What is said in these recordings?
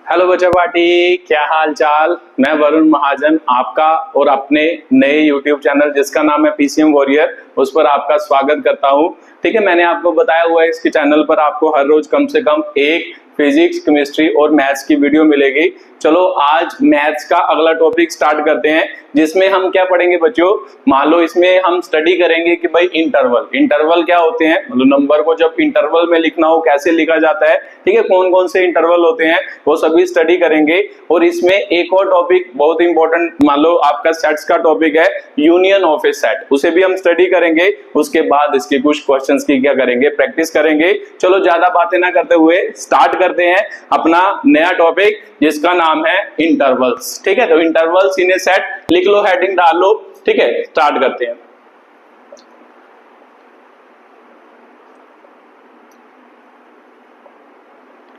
Hello बच्चा party, क्या हाल चाल। मैं वरुण महाजन आपका और अपने नए YouTube चैनल जिसका नाम है PCM वॉरियर उस पर आपका स्वागत करता हूं। ठीक है, मैंने आपको बताया हुआ है इसके चैनल पर आपको हर रोज कम से कम एक फिजिक्स, केमिस्ट्री और मैथ्स की वीडियो मिलेगी। चलो आज मैथ्स का अगला टॉपिक स्टार्ट करते हैं, जिसमें हम क्या पढ़ेंगे बच्चों। मान लो इसमें हम स्टडी करेंगे कि भाई इंटरवल क्या होते हैं, मतलब नंबर को जब इंटरवल में लिखना हो कैसे लिखा जाता है। ठीक है, कौन कौन से इंटरवल होते हैं वो सभी स्टडी करेंगे। और इसमें एक और टॉपिक बहुत इंपॉर्टेंट, मान लो आपका सेट्स का टॉपिक है यूनियन ऑफ ए सेट, उसे भी हम स्टडी करेंगे। उसके बाद इसके कुछ क्वेश्चंस की क्या करेंगे, प्रैक्टिस करेंगे। चलो ज्यादा बातें ना करते हुए स्टार्ट करते हैं अपना नया टॉपिक जिसका नाम है इंटरवल्स। ठीक है, तो इंटरवल्स इन ए सेट लिख लो, हेडिंग डाल लो। ठीक है, स्टार्ट करते हैं।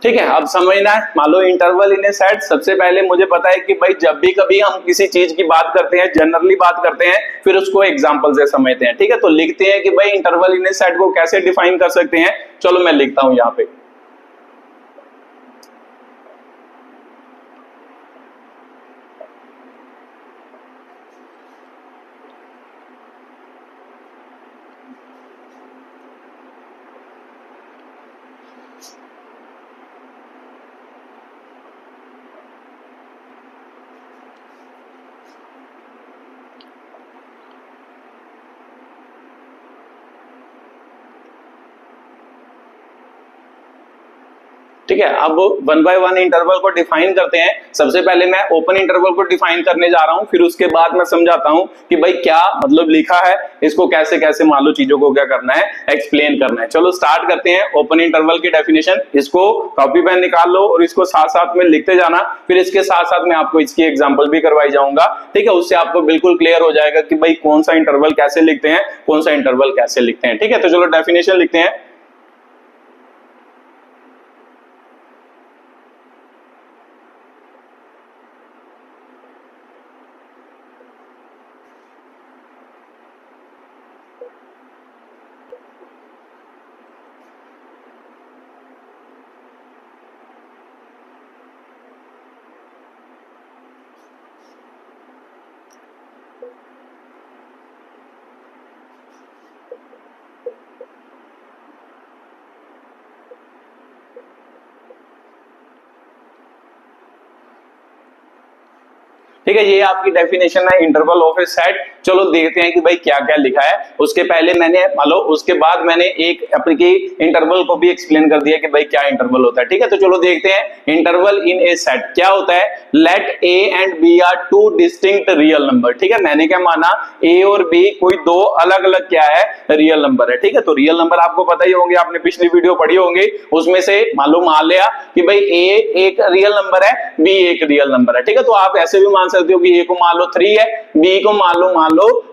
ठीक है, अब समझना है। मान लो इंटरवल इन ए सेट, सबसे पहले मुझे पता है कि भाई जब भी कभी हम किसी चीज की बात करते हैं, जनरली बात करते हैं, फिर उसको एग्जांपल से समझते हैं। ठीक है, तो लिखते हैं कि भाई इंटरवल इन ए सेट को कैसे डिफाइन कर सकते हैं। चलो मैं लिखता हूं यहां पे। ठीक है, अब वन बाय वन इंटरवल को डिफाइन करते हैं। सबसे पहले मैं ओपन इंटरवल को डिफाइन करने जा रहा हूं, फिर उसके बाद मैं समझाता हूं कि भाई क्या मतलब लिखा है, इसको कैसे कैसे मान लो चीजों को क्या करना है, एक्सप्लेन करना है। चलो स्टार्ट करते हैं ओपन इंटरवल की डेफिनेशन। इसको कॉपी पेन निकाल लो और इसको साथ साथ में लिखते जाना। फिर इसके साथ साथ मैं आपको इसकी एग्जाम्पल भी करवाई जाऊंगा। ठीक है, उससे आपको बिल्कुल क्लियर हो जाएगा कि भाई कौन सा इंटरवल कैसे लिखते हैं, कौन सा इंटरवल कैसे लिखते हैं। ठीक है, तो चलो डेफिनेशन लिखते हैं। ठीक है, ये आपकी डेफिनेशन है इंटरवल ऑफ ए सेट। चलो देखते हैं कि भाई क्या क्या लिखा है। उसके पहले मैंने मान लो उसके बाद मैंने एक अपनी इंटरवल को भी एक्सप्लेन कर दिया कि भाई क्या इंटरवल होता है। ठीक है, तो चलो देखते हैं इंटरवल इन ए सेट क्या होता है। Let A and B are two distinct real number. ठीक है, मैंने क्या माना, ए और बी कोई दो अलग अलग क्या है, रियल नंबर है। ठीक है, तो रियल नंबर आपको पता ही होंगे, आपने पिछली वीडियो पढ़ी होंगे। उसमें से मान लो मान लिया कि भाई ए एक रियल नंबर है, बी एक रियल नंबर है। ठीक है, तो आप ऐसे भी मान सकते हो कि ए को मान लो 3 है, बी को मान लो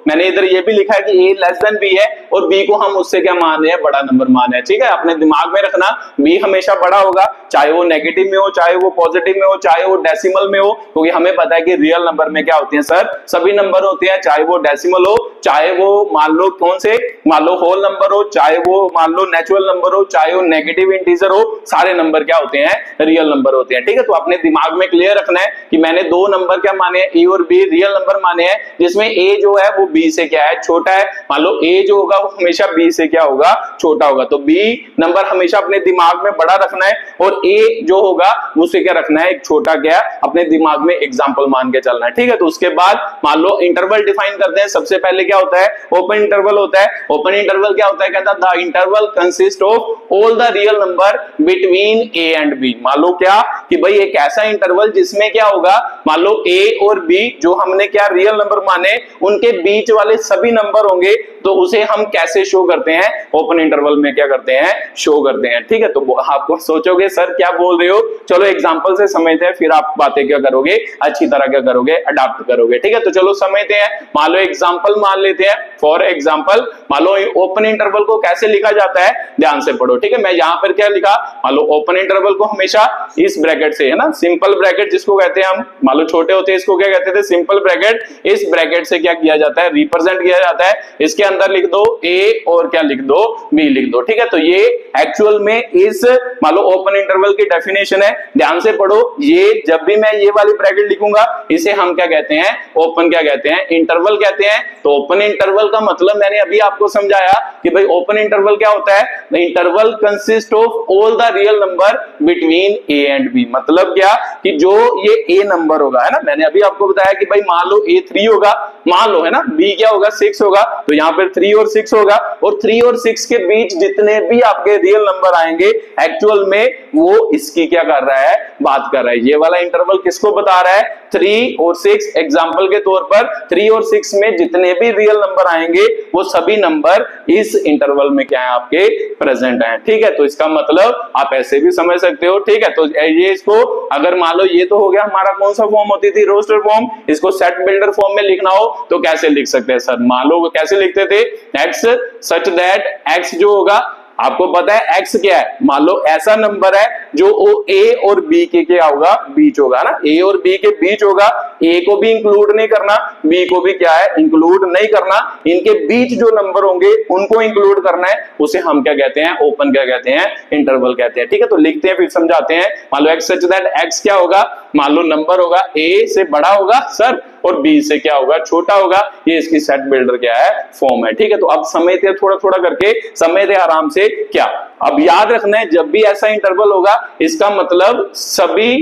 मैंने इधर ये भी लिखा है कि ए लेस देन बी है और बी को हम उससे क्या मान रहे हैं, बड़ा नंबर मान रहे हैं। ठीक है, अपने दिमाग में रखना बी हमेशा बड़ा होगा, चाहे वो नेगेटिव में हो, चाहे वो पॉजिटिव में हो, चाहे वो डेसिमल में हो, क्योंकि हमें पता है कि रियल नंबर में क्या होते हैं सर, सभी नंबर होते हैं, चाहे वो डेसिमल हो, चाहे वो मान लो कौन से, मान लो होल नंबर हो, चाहे वो मान लो नेचुरल नंबर हो, चाहे वो नेगेटिव इंटीजर हो, सारे नंबर क्या होते हैं, रियल नंबर होते हैं। ठीक है, तो अपने दिमाग में क्लियर रखना है कि मैंने दो नंबर क्या माने हैं, ए और बी रियल नंबर माने हैं, जिसमें ए जो है वो बी से क्या है, छोटा है। मान लो ए जो होगा वो हमेशा बी से क्या होगा, छोटा होगा। तो बी नंबर हमेशा अपने दिमाग में बड़ा रखना है और ए जो होगा उसे क्या रखना है, एक छोटा क्या अपने दिमाग में एग्जांपल मान के चलना है। ठीक है, तो उसके बाद मान लो इंटरवल डिफाइन करते हैं। सबसे पहले क्या होता है, ओपन इंटरवल होता है। ओपन इंटरवल क्या होता है, कहता है the interval consist of all the real number between A and B. मान लो क्या कि भाई एक ऐसा इंटरवल जिसमें क्या होगा, मान लो ए और बी जो हमने क्या रियल नंबर माने, उनके बीच वाले सभी नंबर होंगे, तो उसे हम कैसे शो करते हैं, ओपन इंटरवल में क्या करते हैं, शो करते हैं। ठीक है, तो आपको सोचोगे सर क्या बोल रहे हो, चलो एग्जांपल से समझते हैं, फिर आप बातें क्या करोगे, अच्छी तरह क्या करोगे, अडॉप्ट करोगे। ठीक है, तो चलो समझते हैं। मान लो एग्जांपल मान लेते हैं। फॉर एग्जांपल मान लो लो ओपन इंटरवल को कैसे लिखा जाता है, ध्यान से पढ़ो, ठीक है। मैं यहां पर क्या लिखा, मान लो ओपन इंटरवल को हमेशा इस ब्रैकेट से, है ना, सिंपल ब्रैकेट जिसको कहते हैं हम, मान लो छोटे होते हैं इसको क्या कहते थे, सिंपल ब्रैकेट। इस ब्रैकेट से क्या किया जाता है, रिप्रेजेंट किया जाता है। इसके अंदर लिख दो ए और क्या लिख दो, बी लिख दो, ठीक है। तो ये एक्चुअल में इस मान लो ओपन इंटरवल की डेफिनेशन है, ध्यान से पढ़ो। ये जब भी मैं ये वाली ब्रैकेट लिखूंगा इसे हम क्या कहते हैं, ओपन क्या कहते हैं, इंटरवल कहते हैं। तो ओपन इंटरवल का मतलब मैंने अभी आपको समझाया कि भाई ओपन इंटरवल क्या होता है, the interval consist of all the real number between A and B. मतलब क्या कि जो ये ए नंबर होगा, है ना, मैंने अभी आपको बताया कि भाई मान लो ए 3 होगा, मान लो, है ना, बी क्या होगा 6 होगा, तो यहां पर 3 और 6 होगा, और 3 और 6 के बीच जितने भी आपके रियल नंबर आएंगे एक्चुअल में वो इसकी क्या कर रहा है, बात कर रहा है। ये वाला इंटरवल किसको बता रहा है, 3 और 6। एग्जांपल के तौर पर 3 और 6 में जितने भी रियल नंबर आएंगे वो सभी नंबर इस इंटरवल में क्या है, आपके प्रेजेंट हैं, ठीक है। तो इसका मतलब आप ऐसे भी समझ सकते हो, ठीक है। तो ये इसको अगर मान लो ये तो हो गया हमारा कौन सा फॉर्म होती थी, रोस्टर फॉर्म। इसको सेट बिल्डर फॉर्म में लिखना हो तो कैसे लिख सकते हैं सर, मान लो कैसे लिखते थे, एक्स सच दैट एक्स जो होगा, आपको पता है एक्स क्या है, मान लो ऐसा नंबर है जो ए और बी के क्या होगा, बीच होगा ना, ए और बी के बीच होगा। ए को भी इंक्लूड नहीं करना, बी को भी क्या है, इंक्लूड नहीं करना, इनके बीच जो नंबर होंगे उनको इंक्लूड करना है, उसे हम क्या कहते हैं, ओपन क्या कहते हैं, इंटरवल कहते हैं, ठीक है। तो लिखते हैं फिर समझाते हैं। मान लो एक्स सच दैट एक्स क्या होगा, मान लो नंबर होगा ए से बड़ा होगा सर और बी से क्या होगा, छोटा होगा। ये इसकी सेट बिल्डर क्या है, फॉर्म है, ठीक है। तो अब समझते हैं थोड़ा थोड़ा करके, समझते हैं आराम से। क्या अब याद रखना है, जब भी ऐसा इंटरवल होगा इसका मतलब सभी,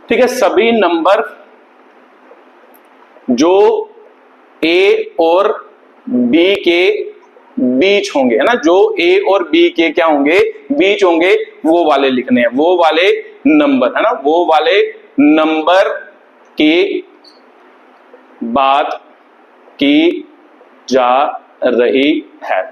ठीक है, सभी नंबर जो ए और बी के बीच होंगे, है ना, जो ए और बी के क्या होंगे, बीच होंगे, वो वाले लिखने हैं, वो वाले नंबर, है ना, वो वाले नंबर की बात की जा रही है,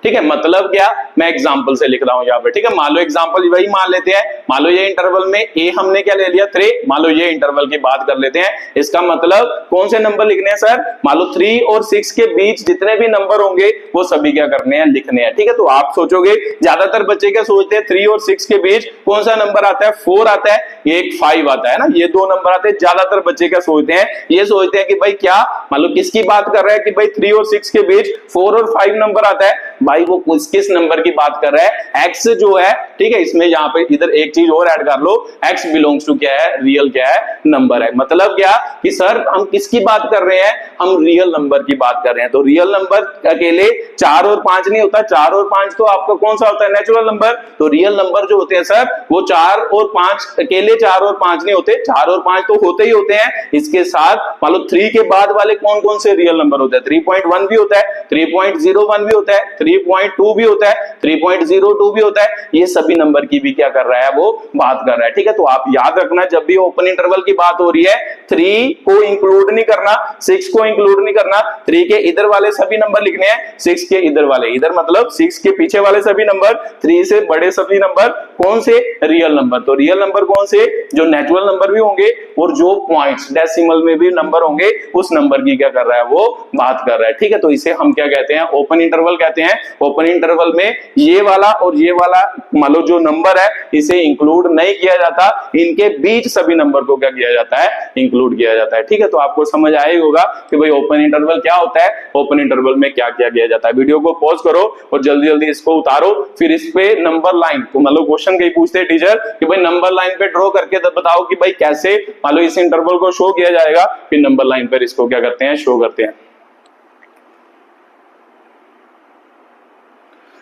ठीक है। मतलब क्या, मैं एग्जांपल से लिख रहा हूं यहां पे, ठीक है। मान लो एग्जांपल वही मान लेते हैं, मान लो ये इंटरवल में ए हमने क्या ले लिया, 3। मान लो ये इंटरवल की बात कर लेते हैं। इसका मतलब कौन से नंबर लिखने हैं सर, मान लो 3 और 6 के बीच जितने भी नंबर होंगे वो सभी क्या करने हैं, लिखने हैं, ठीक है। तो आप सोचोगे, ज्यादातर बच्चे क्या सोचते हैं, 3 और 6 के बीच कौन सा नंबर आता है, 4 आता है, एक 5 आता है ना, ये 2 नंबर आते हैं। ज्यादातर बच्चे क्या सोचते हैं, ये सोचते हैं कि भाई क्या, मान लो किसकी बात कर रहा है कि भाई 3 और 6 के बीच 4 और 5 नंबर आता है। भाई वो किस नंबर की बात कर रहा है, एक्स जो है, ठीक है। इसमें यहां पे इधर एक चीज और ऐड कर लो, एक्स बिलोंग्स टू क्या है, रियल क्या है, नंबर है। मतलब क्या कि सर हम किसकी बात कर रहे हैं, हम रियल नंबर की बात कर रहे हैं। तो रियल नंबर अकेले 4 और 5 नहीं होता, 4 और 5 तो आपका कौन सा होता है, नेचुरल नंबर। तो रियल नंबर जो होते हैं सर वो 4 और 5 अकेले 4 और 5 नहीं होते, 4 और 5 तो होते ही होते हैं। इसके साथ मान लो 3 के बाद वाले कौन कौन से रियल नंबर होते हैं, 3.1 भी होता है, 3.01 भी होता है, 3.2 भी होता है, 3.02 भी होता है। ये सभी नंबर की भी क्या कर रहा है, वो बात कर रहा है, ठीक है। तो आप याद रखना, जब भी ओपन इंटरवल की बात हो रही है 3 को इंक्लूड नहीं करना, 6 को इंक्लूड नहीं करना। 3 के इधर वाले सभी नंबर लिखने हैं, 6 के इधर वाले, इधर मतलब 6 के पीछे वाले सभी नंबर, 3 से बड़े सभी नंबर, कौन से, रियल नंबर। तो रियल नंबर कौन से, जो नेचुरल नंबर भी होंगे और जो पॉइंट्स डेसिमल में भी नंबर होंगे उस नंबर की क्या कर रहा है, वो बात कर रहा है, ठीक है। तो इसे हम क्या कहते हैं, ओपन इंटरवल कहते हैं। ओपन इंटरवल में ये वाला और ये वाला मान लो जो नंबर है इसे इंक्लूड नहीं किया जाता, इनके बीच सभी नंबर को क्या किया जाता है, इंक्लूड किया जाता है, ठीक है। तो आपको समझ आएगा होगा कि भाई ओपन इंटरवल क्या होता है, ओपन इंटरवल में क्या क्या किया जाता है। वीडियो को पॉज करो और जल्दी जल्दी इसको उतारो, फिर इस पे नंबर लाइन को मतलब क्वेश्चन कहीं पूछते हैं टीचर कि भाई नंबर लाइन पे ड्रॉ करके बताओ कि भाई कैसे मान लो इस इंटरवल को शो किया जाएगा, फिर नंबर लाइन पर इसको क्या करते हैं, शो करते हैं।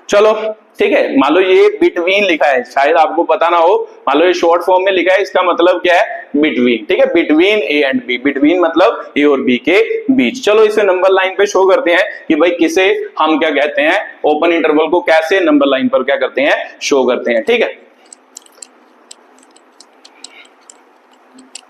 चलो ठीक है, मान लो ये बिटवीन लिखा है, शायद आपको पता ना हो, मान लो ये शॉर्ट फॉर्म में लिखा है, इसका मतलब क्या है, बिटवीन, ठीक है। Between A and B, between मतलब ए और बी के बीच। चलो इसे नंबर लाइन पे शो करते हैं कि भाई किसे हम क्या कहते हैं, ओपन इंटरवल को कैसे नंबर लाइन पर क्या करते हैं, शो करते हैं, ठीक है।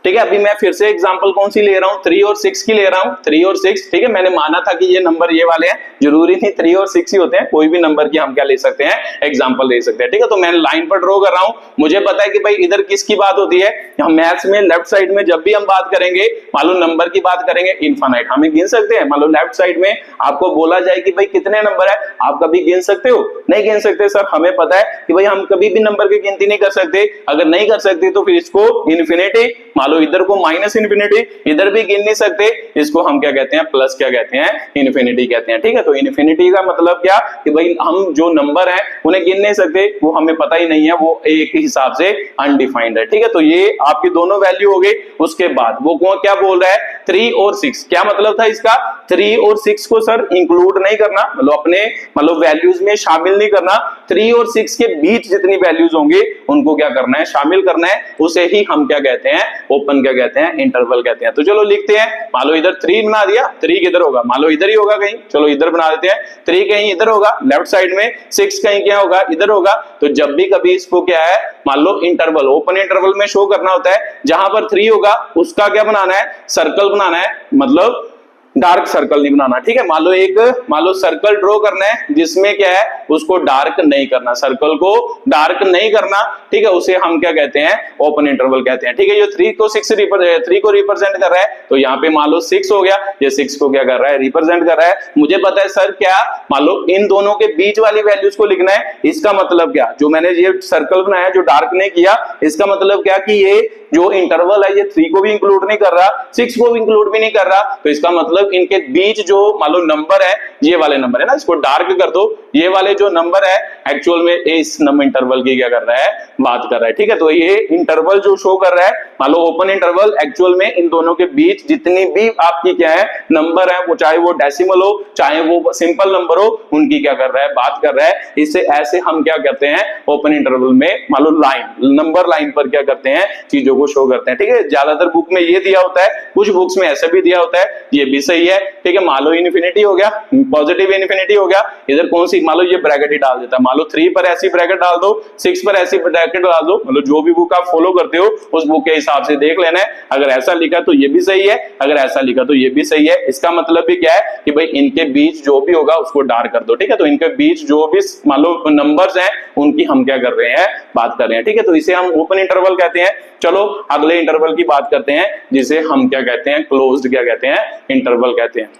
ठीक है, अभी मैं फिर से एग्जांपल कौन सी ले रहा हूं, 3 और 6 की ले रहा हूं, 3 और 6, ठीक है। मैंने माना था कि ये नंबर ये वाले हैं, जरूरी नहीं 3 और 6 ही होते हैं, कोई भी नंबर की हम क्या ले सकते हैं, एग्जांपल ले सकते हैं। ठीक है, तो मैं लाइन पर ड्रॉ कर रहा हूं, मुझे पता है कि भाई इधर किसकी बात होती है, हम मैथ्स में लेफ्ट साइड में जब भी हम बात करेंगे, मान लो नंबर की बात करेंगे, इनफाइनाइट हमें गिन सकते हैं। मान लो लेफ्ट साइड में आपको बोला जाए कि भाई कितने नंबर है, आप कभी गिन सकते हो? नहीं गिन सकते सर, हमें पता है कि भाई हम कभी भी नंबर की गिनती नहीं कर सकते। अगर नहीं कर सकते तो फिर इसको इन्फिनिटी, मान लो इधर को माइनस इन्फिनिटी, इधर भी गिन नहीं सकते, इसको हम क्या कहते हैं, प्लस क्या कहते हैं, इन्फिनिटी कहते हैं। ठीक है, तो इन्फिनिटी का मतलब क्या कि भाई हम जो नंबर है उन्हें गिन नहीं सकते, वो हमें पता ही नहीं है, वो एक हिसाब से अनडिफाइंड है। ठीक है, तो ये आपकी दोनों वैल्यू हो गई। उसके बाद वो क्या बोल रहा है, 3 और 6, क्या मतलब था इसका, 3 और 6 को सर इंक्लूड नहीं करना, मतलब अपने मतलब वैल्यूज में शामिल नहीं करना, 3 और 6 के बीच जितनी वैल्यूज होंगे उनको क्या करना है, शामिल करना है, उसे ही हम क्या कहते हैं, ओपन क्या कहते हैं, इंटरवल कहते हैं। तो चलो लिखते हैं, मान लो इधर 3 बना दिया, 3 किधर होगा, मान लो इधर ही होगा कहीं, चलो इधर बना देते हैं, 3 कहीं इधर होगा लेफ्ट साइड में, 6 कहीं क्या होगा, इधर होगा। तो जब भी कभी इसको क्या है, मान लो इंटरवल, ओपन इंटरवल में शो करना होता है, जहां पर 3 होगा उसका क्या बनाना है, सर्कल बनाना है, मतलब डार्क सर्कल नहीं बनाना। ठीक है, मान लो सर्कल ड्रॉ करना है जिसमें क्या है, उसको डार्क नहीं करना, सर्कल को डार्क नहीं करना। ठीक है, उसे हम क्या कहते हैं, ओपन इंटरवल कहते हैं। ठीक है, ये 3 को रिप्रेजेंट कर रहा है, तो यहाँ पे मान लो 6 हो गया, ये 6 को क्या कर रहा है, रिप्रेजेंट कर रहा है। मुझे पता है सर क्या, मान लो इन दोनों के बीच वाली वैल्यूज को लिखना है, इसका मतलब क्या, जो मैंने ये सर्कल बनाया जो डार्क नहीं किया, इसका मतलब क्या कि ये जो इंटरवल है ये 3 को भी इंक्लूड नहीं कर रहा, 6 को भी इंक्लूड भी नहीं कर रहा, तो इसका मतलब इनके बीच जो मान लो नंबर है, ये वाले नंबर है ना, इसको डार्क कर दो, ये वाले जो नंबर है एक्चुअल में इस नंबर इंटरवल की क्या कर रहा है, बात कर रहा है। ठीक है, तो ये इंटरवल जो शो कर रहा है, मान लो ओपन इंटरवल, एक्चुअल में इन दोनों के बीच जितनी भी आपकी क्या है नंबर है, वो चाहे वो डेसिमल हो चाहे वो सिंपल नंबर हो, उनकी क्या कर रहा है, बात कर रहा है। इसे ऐसे हम क्या करते हैं, ओपन इंटरवल में मान लो लाइन, नंबर लाइन पर क्या करते हैं, चीजों को शो करते हैं। ठीक है, ज्यादातर बुक में ये दिया होता है, कुछ बुक्स में ऐसे भी दिया होता है, ये भी सही है। ठीक है, मान लो इन्फिनिटी हो गया, पॉजिटिव इन्फिनिटी हो गया, इधर कौन सी, मान लो ये ब्रैकेट ही डाल देता है, मान लो 3 पर ऐसी ब्रैकेट डाल दो, 6 पर ऐसी ब्रैकेट डाल दो, मतलब जो भी बुक आप फॉलो करते हो उस बुक के हिसाब से देख लेना है। अगर ऐसा लिखा तो ये भी सही है, अगर ऐसा लिखा तो ये भी सही है। इसका मतलब भी क्या है कि भाई इनके बीच जो भी होगा उसको डार्क कर दो। ठीक है, तो इनके बीच जो भी मान लो नंबर्स हैं उनकी हम क्या कर रहे हैं, बात कर रहे हैं। ठीक है, तो इसे हम ओपन इंटरवल कहते हैं। चलो अगले इंटरवल की बात करते हैं, जिसे हम क्या कहते हैं, क्लोज्ड क्या कहते हैं, इंटरवल कहते हैं।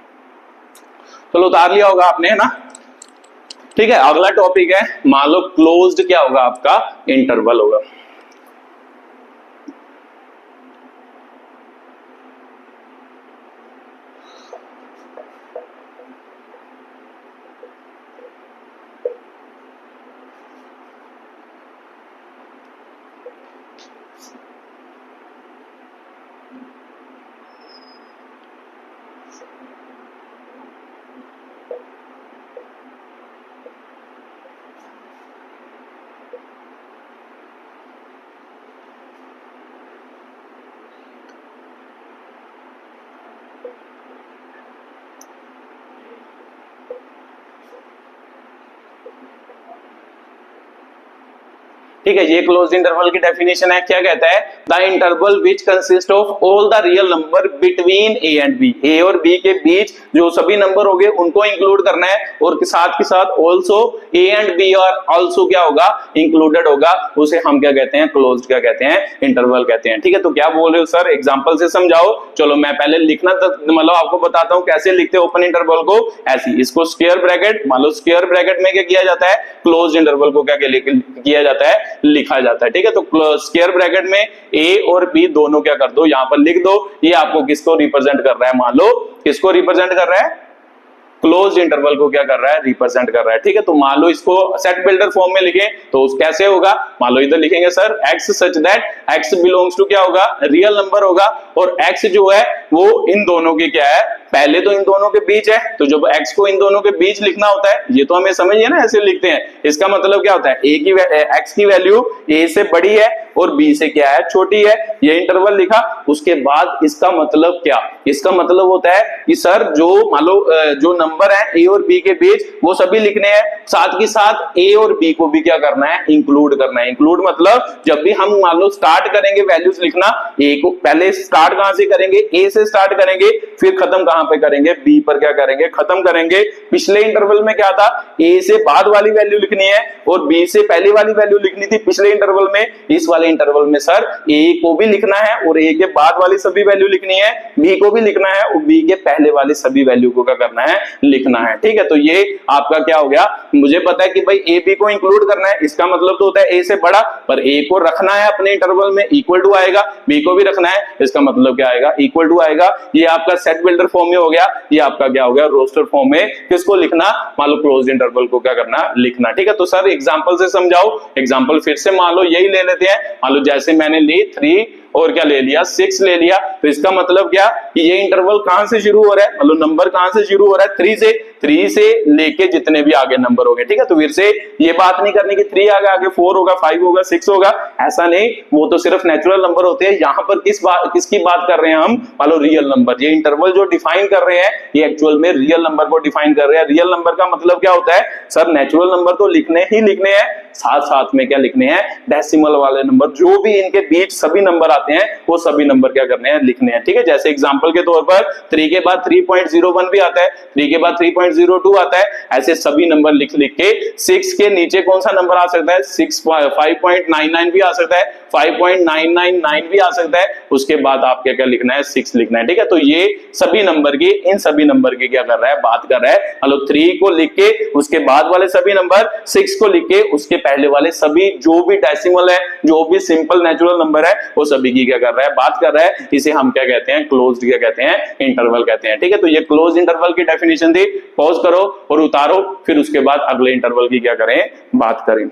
चलो उतार लिया होगा आपने, है ना। ठीक है, अगला टॉपिक है, मान लो क्लोज्ड क्या होगा, आपका इंटरवल होगा। ठीक है, ये क्लोज्ड इंटरवल की डेफिनेशन है। क्या कहता है, the interval which consist of all the real number between A and B, A और बी के बीच जो सभी नंबर होंगे उनको इंक्लूड करना है, और साथ के साथ ऑल्सो ए एंड बी और ऑल्सो क्या होगा, इंक्लूडेड होगा, उसे हम क्या कहते हैं, क्लोज्ड क्या कहते हैं, इंटरवल कहते हैं। ठीक है, तो क्या बोल रहे हो सर, एग्जांपल से समझाओ। चलो मैं पहले लिखना मतलब आपको बताता हूं कैसे लिखते हैं ओपन इंटरवल को। ऐसी, इसको स्क्वायर ब्रैकेट, मान लो स्क्वायर ब्रैकेट में क्या किया जाता है, क्लोज्ड इंटरवल को क्या किया जाता है, लिखा जाता है। ठीक है, तो स्क्वायर ब्रैकेट में ए और बी दोनों क्या कर दो, यहां पर लिख दो। ये आपको किसको रिप्रेजेंट कर रहा है, मान लो किसको रिप्रेजेंट कर रहा है, क्लोज्ड इंटरवल को क्या कर रहा है, रिप्रेजेंट कर रहा है। ठीक है, तो मान लो इसको सेट बिल्डर फॉर्म में लिखे तो कैसे होगा, मान लो इधर लिखेंगे sir x such that x belongs to क्या होगा, रियल नंबर होगा, और x जो है वो इन दोनों के क्या है, पहले तो इन दोनों के बीच है, तो जब x को इन दोनों के बीच लिखना होता है, ये तो हमें समझिए ना, ऐसे लिखते हैं। इसका मतलब क्या होता है, x की वैल्यू a से बड़ी है और b से क्या है, छोटी है, ये इंटरवल लिखा। उसके बाद इसका मतलब क्या, इसका मतलब होता है कि सर जो मान लो जो नंबर है a और b के बीच वो सभी लिखने हैं, साथ के साथ a और b को भी क्या करना है, इंक्लूड करना है। इंक्लूड मतलब जब भी हम मान लो स्टार्ट करेंगे वैल्यूज लिखना, a को पहले स्टार्ट कहां से करेंगे, a से स्टार्ट करेंगे, फिर खत्म कहां पे करेंगे, बी पर क्या करेंगे, खत्म करेंगे। पिछले इंटरवल में क्या था, ए से बाद वाली वैल्यू लिखनी है और बी से पहली वाली वैल्यू लिखनी थी पिछले इंटरवल में। इस वाले इंटरवल में सर ए को भी लिखना है और ए के बाद वाली सभी वैल्यू लिखनी है, बी को भी लिखना है और बी के पहले वाली सभी वैल्यू को क्या करना है, लिखना है। ठीक है, तो ये आपका क्या हो गया, मुझे पता है कि भाई ए बी को इंक्लूड करना है, इसका मतलब तो होता है ए से बड़ा, पर ए को रखना है अपने इंटरवल में इक्वल टू आएगा, बी को भी रखना है, इसका मतलब क्या आएगा, इक्वल टू आएगा। ये आपका सेट बिल्डर फॉर्म में हो गया, ये आपका क्या हो गया, रोस्टर फॉर्म में किसको लिखना, मान लो क्लोज्ड इंटरवल को क्या करना, लिखना। ठीक है, तो सर एग्जांपल से समझाओ। एग्जांपल फिर से मान लो यही ले लेते हैं, मान लो जैसे मैंने ली 3 और क्या ले लिया 6 ले लिया, तो इसका मतलब क्या कि ये इंटरवल कहां से शुरू हो रहा है, मतलब नंबर कहां से शुरू हो रहा है, 3 से लेके जितने भी आगे नंबर हो गए। ठीक है, तो फिर से ये बात नहीं करनी कि 3 आगे 4 होगा, 5 होगा, 6 होगा, ऐसा नहीं, वो तो सिर्फ नेचुरल नंबर होते हैं। यहां पर किसकी बात कर रहे हैं हम, मान लो रियल नंबर। ये इंटरवल जो डिफाइन कर रहे हैं ये एक्चुअल में रियल नंबर को डिफाइन कर रहे हैं। रियल नंबर का मतलब क्या होता है सर, नेचुरल नंबर तो लिखने ही लिखने हैं, साथ साथ में क्या लिखने हैं, डेसिमल वाले नंबर, जो भी इनके बीच सभी नंबर आते हैं वो सभी नंबर क्या करने हैं, लिखने हैं। ठीक है, जैसे एग्जांपल के तौर पर 3 के बाद 3.01 भी आता है, 3 के बाद 3.02 आता है, ऐसे सभी नंबर लिख लिख के 6 के नीचे कौन सा नंबर आ सकता है, 5.99 भी आ सकता है, 5.999 भी आ सकता है, उसके बाद आपके क्या लिखना है, 6 लिखना है। ठीक है, तो ये सभी नंबर की, इन सभी नंबर की क्या कर रहा है, बात कर रहा है। मतलब 3 को लिख के उसके बाद वाले सभी नंबर, 6 को लिख के उसके पहले वाले सभी जो भी डेसिमल है, जो भी सिंपल नेचुरल नंबर है, वो सभी की क्या कर रहा है, बात कर रहा है। इसे हम क्या कहते हैं, क्लोज्ड क्या कहते हैं, इंटरवल कहते हैं। ठीक है, तो ये क्लोज्ड इंटरवल की डेफिनेशन थी। पॉज करो और उतारो, फिर उसके बाद अगले इंटरवल की क्या करें, बात करें।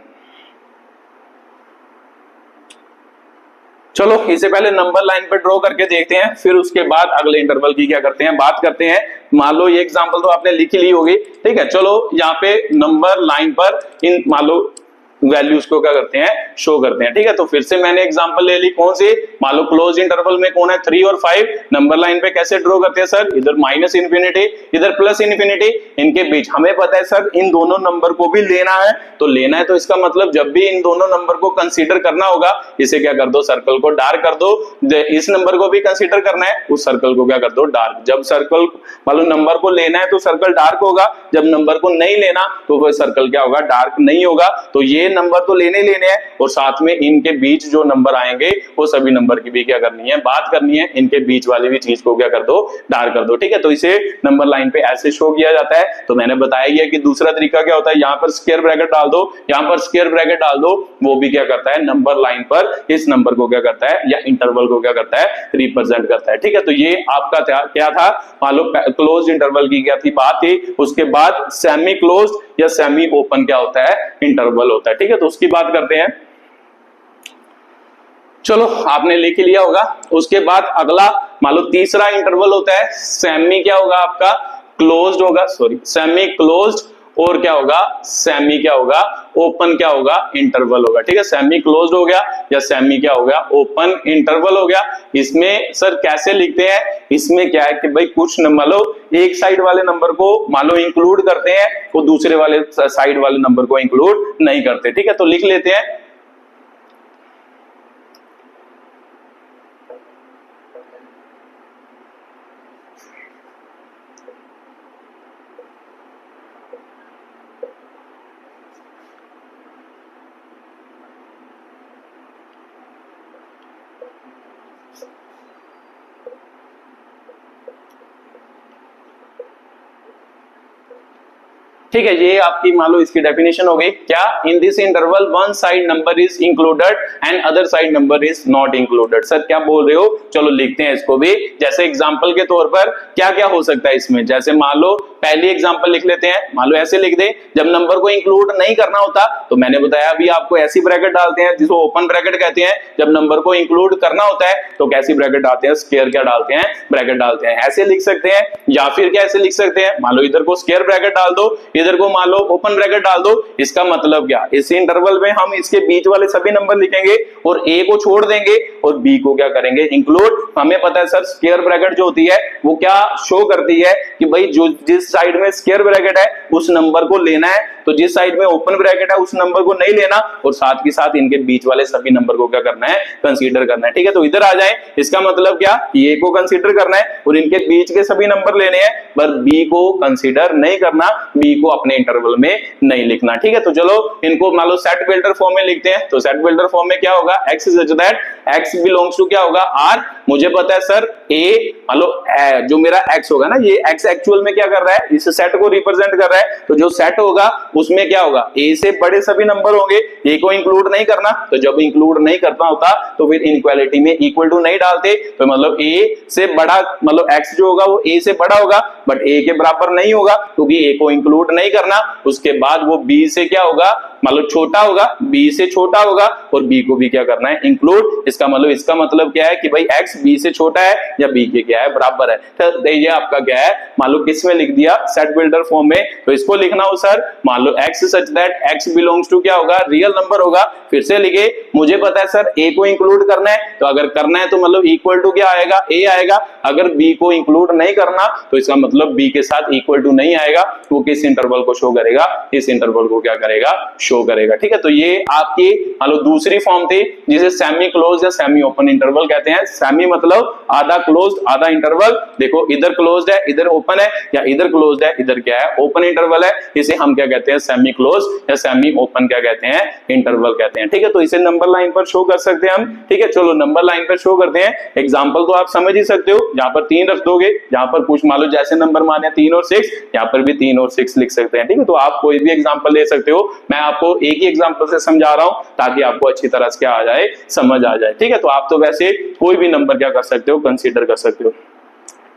चलो इससे पहले नंबर लाइन पर ड्रॉ करके देखते हैं, फिर उसके बाद अगले इंटरवल की क्या करते हैं, बात करते हैं। मान लो ये एग्जांपल तो आपने लिख ही ली होगी। ठीक है, चलो यहाँ पे नंबर लाइन पर इन मान लो वैल्यूज को क्या करते हैं, शो करते हैं। ठीक है, तो फिर से मैंने एग्जांपल ले ली, कौन सी, मान लो क्लोज इंटरवल में कौन है, 3 और 5। नंबर लाइन पे कैसे ड्रॉ करते हैं सर, इधर माइनस इन्फिनिटी, इधर प्लस इन्फिनिटी, इनके बीच हमें पता है सर इन दोनों नंबर को भी लेना है, तो लेना है तो इसका मतलब जब भी इन दोनों नंबर को कंसीडर करना होगा, इसे क्या कर दो, सर्कल को डार्क कर दो। इस नंबर को भी कंसीडर करना है, उस सर्कल को क्या कर दो, डार्क। जब सर्कल मान लो नंबर को लेना है तो सर्कल डार्क होगा, जब नंबर को नहीं लेना तो वह सर्कल क्या होगा, डार्क नहीं होगा। तो ये नंबर तो लेने लेने हैं और साथ में इनके बीच जो नंबर आएंगे वो सभी नंबर की भी क्या करनी है, बात करनी है। इनके बीच वाली भी चीज को क्या कर दो, डार्क कर दो। ठीक है, तो इसे नंबर लाइन पे ऐसे शो किया जाता है। तो मैंने बताया गया कि दूसरा तरीका क्या होता है, यहाँ पर स्क्वायर ब्रैकेट डाल दो, यहाँ पर स्क्वायर ब्रैकेट डाल दो, वो भी क्या करता है, नंबर लाइन पर इस नंबर को क्या करता है, या इंटरवल को क्या करता है, रिप्रेजेंट करता है। ठीक है, तो ये आपका क्या था, मान लो क्लोज इंटरवल की क्या थी, बात थी। उसके बाद सेमी क्लोज या सेमी ओपन क्या होता है, इंटरवल होता है। ठीक है, तो उसकी बात करते हैं। चलो आपने लिख लिया होगा। उसके बाद अगला मान लो तीसरा इंटरवल होता है सेमी, क्या होगा आपका, क्लोज्ड होगा, सॉरी सेमी क्लोज्ड, और क्या होगा, सेमी क्या होगा, ओपन क्या होगा, इंटरवल होगा। ठीक है, सेमी क्लोज्ड हो गया या सेमी क्या हो गया, ओपन इंटरवल हो गया। इसमें सर कैसे लिखते हैं, इसमें क्या है कि भाई कुछ मान लो एक साइड वाले नंबर को मान लो इंक्लूड करते हैं, वो दूसरे वाले साइड वाले नंबर को इंक्लूड नहीं करते। ठीक है, तो लिख लेते हैं। ठीक है, ये आपकी मान लो इसकी डेफिनेशन हो गई। क्या, in this interval one side number is included and other side number is not included. Sir क्या बोल रहे हो, चलो लिखते हैं इसको भी। जैसे एग्जांपल के तौर पर क्या क्या हो सकता है इसमें, जैसे मान लो पहली एग्जांपल लिख लेते हैं। मान लो ऐसे लिख दे, जब नंबर को इंक्लूड नहीं करना होता तो मैंने बताया अभी आपको ऐसी ब्रैकेट डालते हैं जिसको ओपन ब्रैकेट कहते हैं। जब नंबर को इंक्लूड करना होता है तो कैसी ब्रैकेट डालते हैं, स्क्वायर क्या डालते हैं, ब्रैकेट डालते हैं। ऐसे लिख सकते हैं या फिर क्या ऐसे लिख सकते हैं, मान लो इधर को स्क्वायर ब्रैकेट डाल दो, इधर को मान लो ओपन ब्रैकेट डाल दो। इसका मतलब क्या, इस इंटरवल में हम इसके बीच वाले सभी नंबर लिखेंगे और ए को छोड़ देंगे और बी को क्या करेंगे, इंक्लूड। हमें पता है सर स्क्वायर ब्रैकेट जो होती है वो क्या शो करती है कि भाई जो जिस साइड में स्क्वायर ब्रैकेट है उस नंबर को लेना है तो जिस साइड में ओपन ब्रैकेट है उस नंबर को नहीं लेना और साथ के साथ इनके बीच वाले सभी नंबर को क्या करना है, कंसीडर करना है। ठीक है, तो इधर आ जाए, इसका मतलब क्या, ए को कंसीडर करना है और इनके बीच के सभी नंबर लेने हैं, पर बी को कंसीडर नहीं करना, बी को अपने इंटरवल में नहीं लिखना। ठीक है, तो चलो इनको मान लो सेट बिल्डर फॉर्म में लिखते हैं। तो सेट बिल्डर फॉर्म में क्या होगा, x such that x belongs to क्या होगा, r। मुझे पता है सर a, मान लो जो मेरा x होगा ना, ये x एक्चुअल में क्या कर रहा है, इस सेट को रिप्रेजेंट कर रहा है। तो जो सेट होगा उसमें क्या होगा, a से बड़े सभी नंबर होंगे, a को इंक्लूड नहीं करना। तो जब इंक्लूड नहीं करना होता तो फिर इनइक्वालिटी में इक्वल टू नहीं डालते, तो मतलब a से बड़ा, मतलब x जो होगा वो a से बड़ा होगा बट a के बराबर नहीं होगा क्योंकि a को इंक्लूड नहीं करना। उसके बाद वो b से क्या होगा, मतलब छोटा होगा, b से छोटा होगा और b को भी क्या करना है, इंक्लूड। इसका मतलब क्या है कि भाई x b से छोटा है या b के क्या है, बराबर है। तो ये आपका क्या है, मान लो किस में लिख दिया, सेट बिल्डर फॉर्म में। तो इसको लिखना हो सर, मान लो x such that x belongs to क्या होगा, रियल नंबर होगा। फिर से लिखे, मुझे पता है सर a को इंक्लूड करना है, तो अगर करना है तो मतलब इक्वल टू क्या आएगा, a आएगा। अगर b को इंक्लूड नहीं करना तो इसका मतलब b के साथ इक्वल टू नहीं आएगा, वो किस इंटरवल को शो करेगा, इस इंटरवल को क्या करेगा, शो करेगा। ठीक है, तो ये आपकी मान लो दूसरी फॉर्म थी जिसे सेमी क्लोज या सेमी ओपन इंटरवल कहते हैं। सेमी मतलब आधा क्लोज्ड आधा इंटरवल। देखो इधर क्लोज्ड है इधर ओपन है, या इधर क्लोज्ड है इधर क्या है, ओपन इंटरवल है। इसे हम क्या कहते हैं, सेमी क्लोज या सेमी ओपन क्या कहते हैं, इंटरवल कहते हैं। ठीक है, तो इसे नंबर लाइन पर शो कर सकते हैं हम। ठीक है, चलो नंबर लाइन पर शो करते हैं। एग्जांपल तो आप समझ ही सकते हो, जहां पर 3 रख दोगे, जहां पर कुछ मान लो जैसे नंबर माने 3 और 6, यहाँ पर भी 3 और 6 लिख सकते हैं। ठीक है, तो आप कोई भी एग्जांपल ले सकते हो, मैं आपको एक ही एग्जांपल से समझा रहा हूं ताकि आपको अच्छी तरह से क्या आ जाए, समझ आ जाए। ठीक है, तो आप तो वैसे कोई भी नंबर क्या कर सकते हो, कंसीडर कर सकते हो।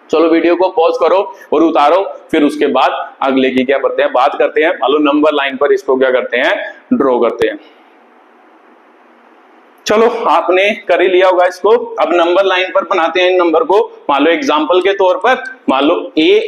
चलो वीडियो को पॉज करो और उतारो, फिर उसके बाद अगले की क्या करते हैं, बात करते हैं। मान लो नंबर लाइन पर इसको क्या करते हैं, ड्रॉ करते हैं। चलो आपने कर ही लिया होगा इसको, अब नंबर लाइन पर बनाते हैं इन नंबर को। मान लो एग्जांपल के तौर पर मान लो a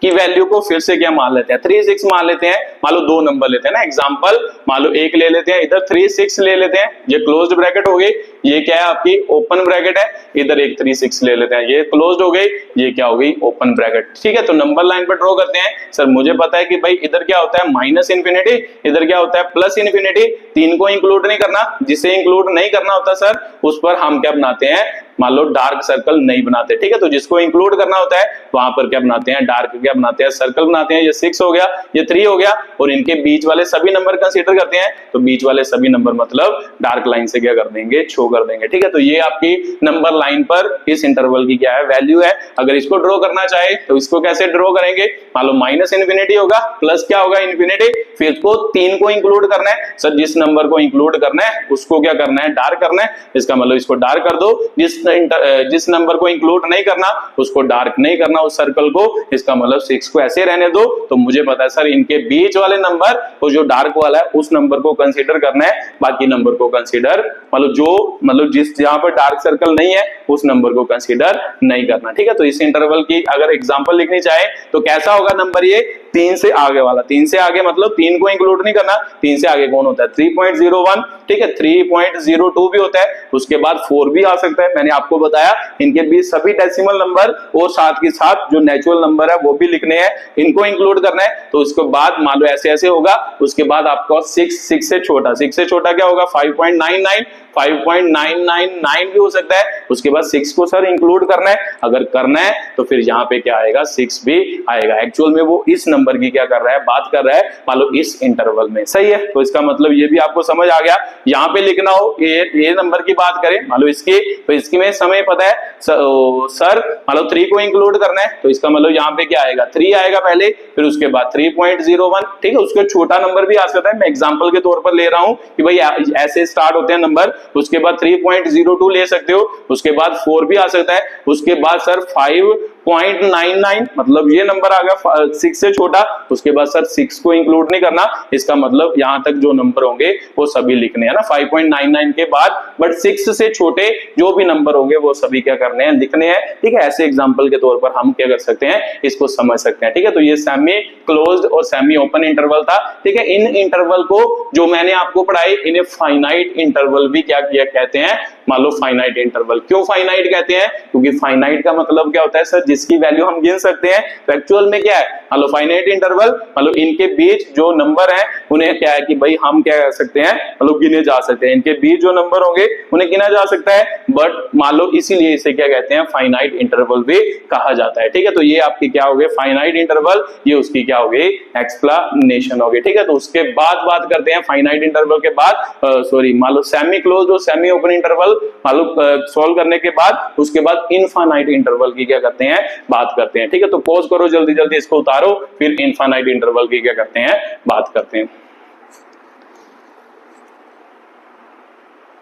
की वैल्यू को फिर से क्या मान लेते हैं, 3 6 मान लेते हैं। मान लो 2 नंबर लेते हैं ना, एग्जांपल मान लो एक ले लेते हैं, इधर 3 6 ले लेते हैं, ये क्लोज्ड ब्रैकेट हो गई, ये क्या है आपकी ओपन ब्रैकेट है। इधर एक 3 6 ले लेते हैं, ये क्लोज्ड हो गई, ये क्या हो गई, ओपन ब्रैकेट। ठीक है, तो नंबर लाइन पर ड्रॉ करते हैं। सर मुझे पता है कि भाई इधर क्या होता है माइनस इन्फिनिटी, इधर क्या होता है प्लस इन्फिनिटी। 3 को इंक्लूड नहीं करना, जिसे इंक्लूड नहीं करना होता सर उस पर हम क्या बनाते हैं, मान लो डार्क सर्कल नहीं बनाते। ठीक है, तो जिसको इंक्लूड करना होता है वहां पर क्या बनाते हैं, डार्क क्या बनाते हैं, सर्कल बनाते हैं। ये 6 हो गया, ये 3 हो गया और इनके बीच वाले सभी नंबर कंसीडर करते हैं। तो बीच वाले सभी नंबर मतलब डार्क लाइन से क्या कर देंगे, शो कर देंगे। ठीक है, तो ये आपकी नंबर लाइन पर इस इंटरवल की क्या है, वैल्यू है। अगर इसको ड्रॉ करना चाहे तो इसको कैसे ड्रॉ करेंगे, मान लो माइनस इन्फिनिटी होगा, प्लस क्या होगा, इन्फिनिटी। फिर इसको 3 को इंक्लूड करना है सर, जिस नंबर को इंक्लूड करना है उसको क्या करना है, डार्क करना है। इसका मतलब इसको डार्क कर दो, जिस नंबर को इंक्लूड नहीं करना उसको डार्क नहीं करना उस सर्कल को। इसका मतलब 6 को ऐसे रहने दो। तो मुझे पता है सर इनके बीच वाले नंबर और जो डार्क वाला है उस नंबर को कंसीडर करना है, बाकी नंबर को कंसीडर मतलब जिस जहां पर डार्क सर्कल नहीं है उस नंबर को कंसीडर नहीं करना। ठीक है, तो इस इंटरवल की अगर एग्जांपल लिखनी चाहे तो कैसा होगा नंबर, ये 3 से आगे वाला। 3 से आगे मतलब 3 को इंक्लूड नहीं करना, 3 से आगे कौन होता है, 3.01। ठीक है, 3.02 भी होता है, उसके बाद 4 भी आ सकता है। मैंने आपको बताया इनके बीच सभी डेसिमल नंबर और साथ के साथ जो नेचुरल नंबर है वो भी लिखने हैं, इनको इंक्लूड करना है। तो उसके बाद मान लो ऐसे ऐसे होगा, उसके बाद आपको 6 से छोटा, 6 से छोटा क्या होगा, 5.99, 5.999 भी हो सकता है। उसके बाद 6 को सर इंक्लूड करना है, अगर करना है तो फिर यहाँ पे क्या आएगा, 6 भी आएगा। एक्चुअल में वो इस नंबर की क्या कर रहा है, बात कर रहा है मान लो इस इंटरवल में। सही है, तो इसका मतलब ये भी आपको समझ आ गया। यहाँ पे लिखना हो ये नंबर की बात करें मान लो इसकी, तो इसकी में समय पता है सर मान लो 3 को इंक्लूड करना है, तो इसका मतलब यहाँ पे क्या आएगा, 3 आएगा पहले, फिर उसके बाद 3.01। ठीक है, उसके छोटा नंबर भी आ सकता है, मैं एग्जांपल के तौर पर ले रहा हूं कि भाई ऐसे स्टार्ट होते हैं नंबर। उसके बाद 3.02 ले सकते हो, उसके बाद 4 भी आ सकता है, उसके बाद सर 5.99 मतलब ये नंबर आ गया 6 से छोटा। उसके बाद सर 6 को इंक्लूड नहीं करना, इसका मतलब यहां तक जो नंबर होंगे वो सभी लिखने हैं ना 5.99 के बाद, बट 6 से छोटे जो भी नंबर होंगे वो सभी क्या करने हैं, लिखने हैं। ठीक है, ऐसे एग्जांपल के तौर पर हम क्या कर सकते हैं, इसको समझ सकते हैं। ठीक है, तो ये सेमी क्लोज्ड और सेमी ओपन इंटरवल था। ठीक है, इन इंटरवल को जो मैंने आपको पढ़ाई इन्हें फाइनाइट इंटरवल भी क्या किया कहते हैं, मान लो फाइनाइट इंटरवल। क्यों फाइनाइट कहते हैं? क्योंकि फाइनाइट का मतलब क्या होता है सर, जिसकी वैल्यू हम गिन सकते हैं। तो एक्चुअल में क्या है, मान लो फाइनाइट इंटरवल, मान लो इनके बीच जो नंबर है उन्हें क्या है कि भाई हम क्या कर सकते हैं, मतलब गिने जा सकते हैं। इनके बीच जो नंबर होंगे उन्हें गिना जा सकता है, बट मान लो इसीलिए इसे क्या कहते हैं, फाइनाइट इंटरवल भी कहा जाता है। ठीक है, तो ये आपकी क्या हो गए फाइनाइट इंटरवल, ये उसकी क्या हो गई एक्सप्लेनेशन हो गई। ठीक है, तो उसके बाद बात करते हैं फाइनाइट इंटरवल के बाद सॉरी मान लो सेमी क्लोज और सेमी ओपन इंटरवल मान लो सॉल्व करने के बाद उसके बाद इनफाइनाइट इंटरवल की क्या करते हैं, बात करते हैं। ठीक है, तो पॉज करो, जल्दी जल्दी इसको उतारो, फिर इनफाइनाइट इंटरवल की क्या करते हैं, बात करते हैं।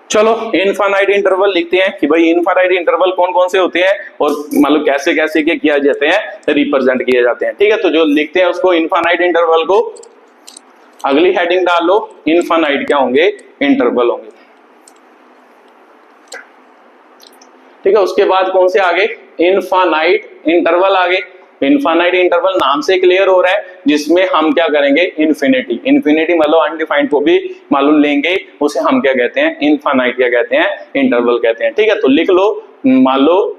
चलो इनफाइनाइट इंटरवल लिखते हैं कि भाई इनफाइनाइट इंटरवल कौन कौन से होते हैं और मतलब कैसे कैसे के किया जाते हैं, रिप्रेजेंट किए जाते हैं। ठीक है, तो जो लिखते हैं उसको इनफाइनाइट इंटरवल को अगली हेडिंग डाल लो, इनफाइनाइट क्या होंगे, इंटरवल होंगे। ठीक है, उसके बाद कौन से आगे, इनफाइनाइट इंटरवल आगे। इनफाइनाइट इंटरवल नाम से क्लियर हो रहा है, जिसमें हम क्या करेंगे, इन्फिनिटी। इन्फिनिटी मतलब अनडिफाइंड को भी मालूम लेंगे, उसे हम क्या कहते हैं, इनफाइनाइट क्या कहते हैं, इंटरवल कहते हैं। ठीक है, तो लिख लो, मान लो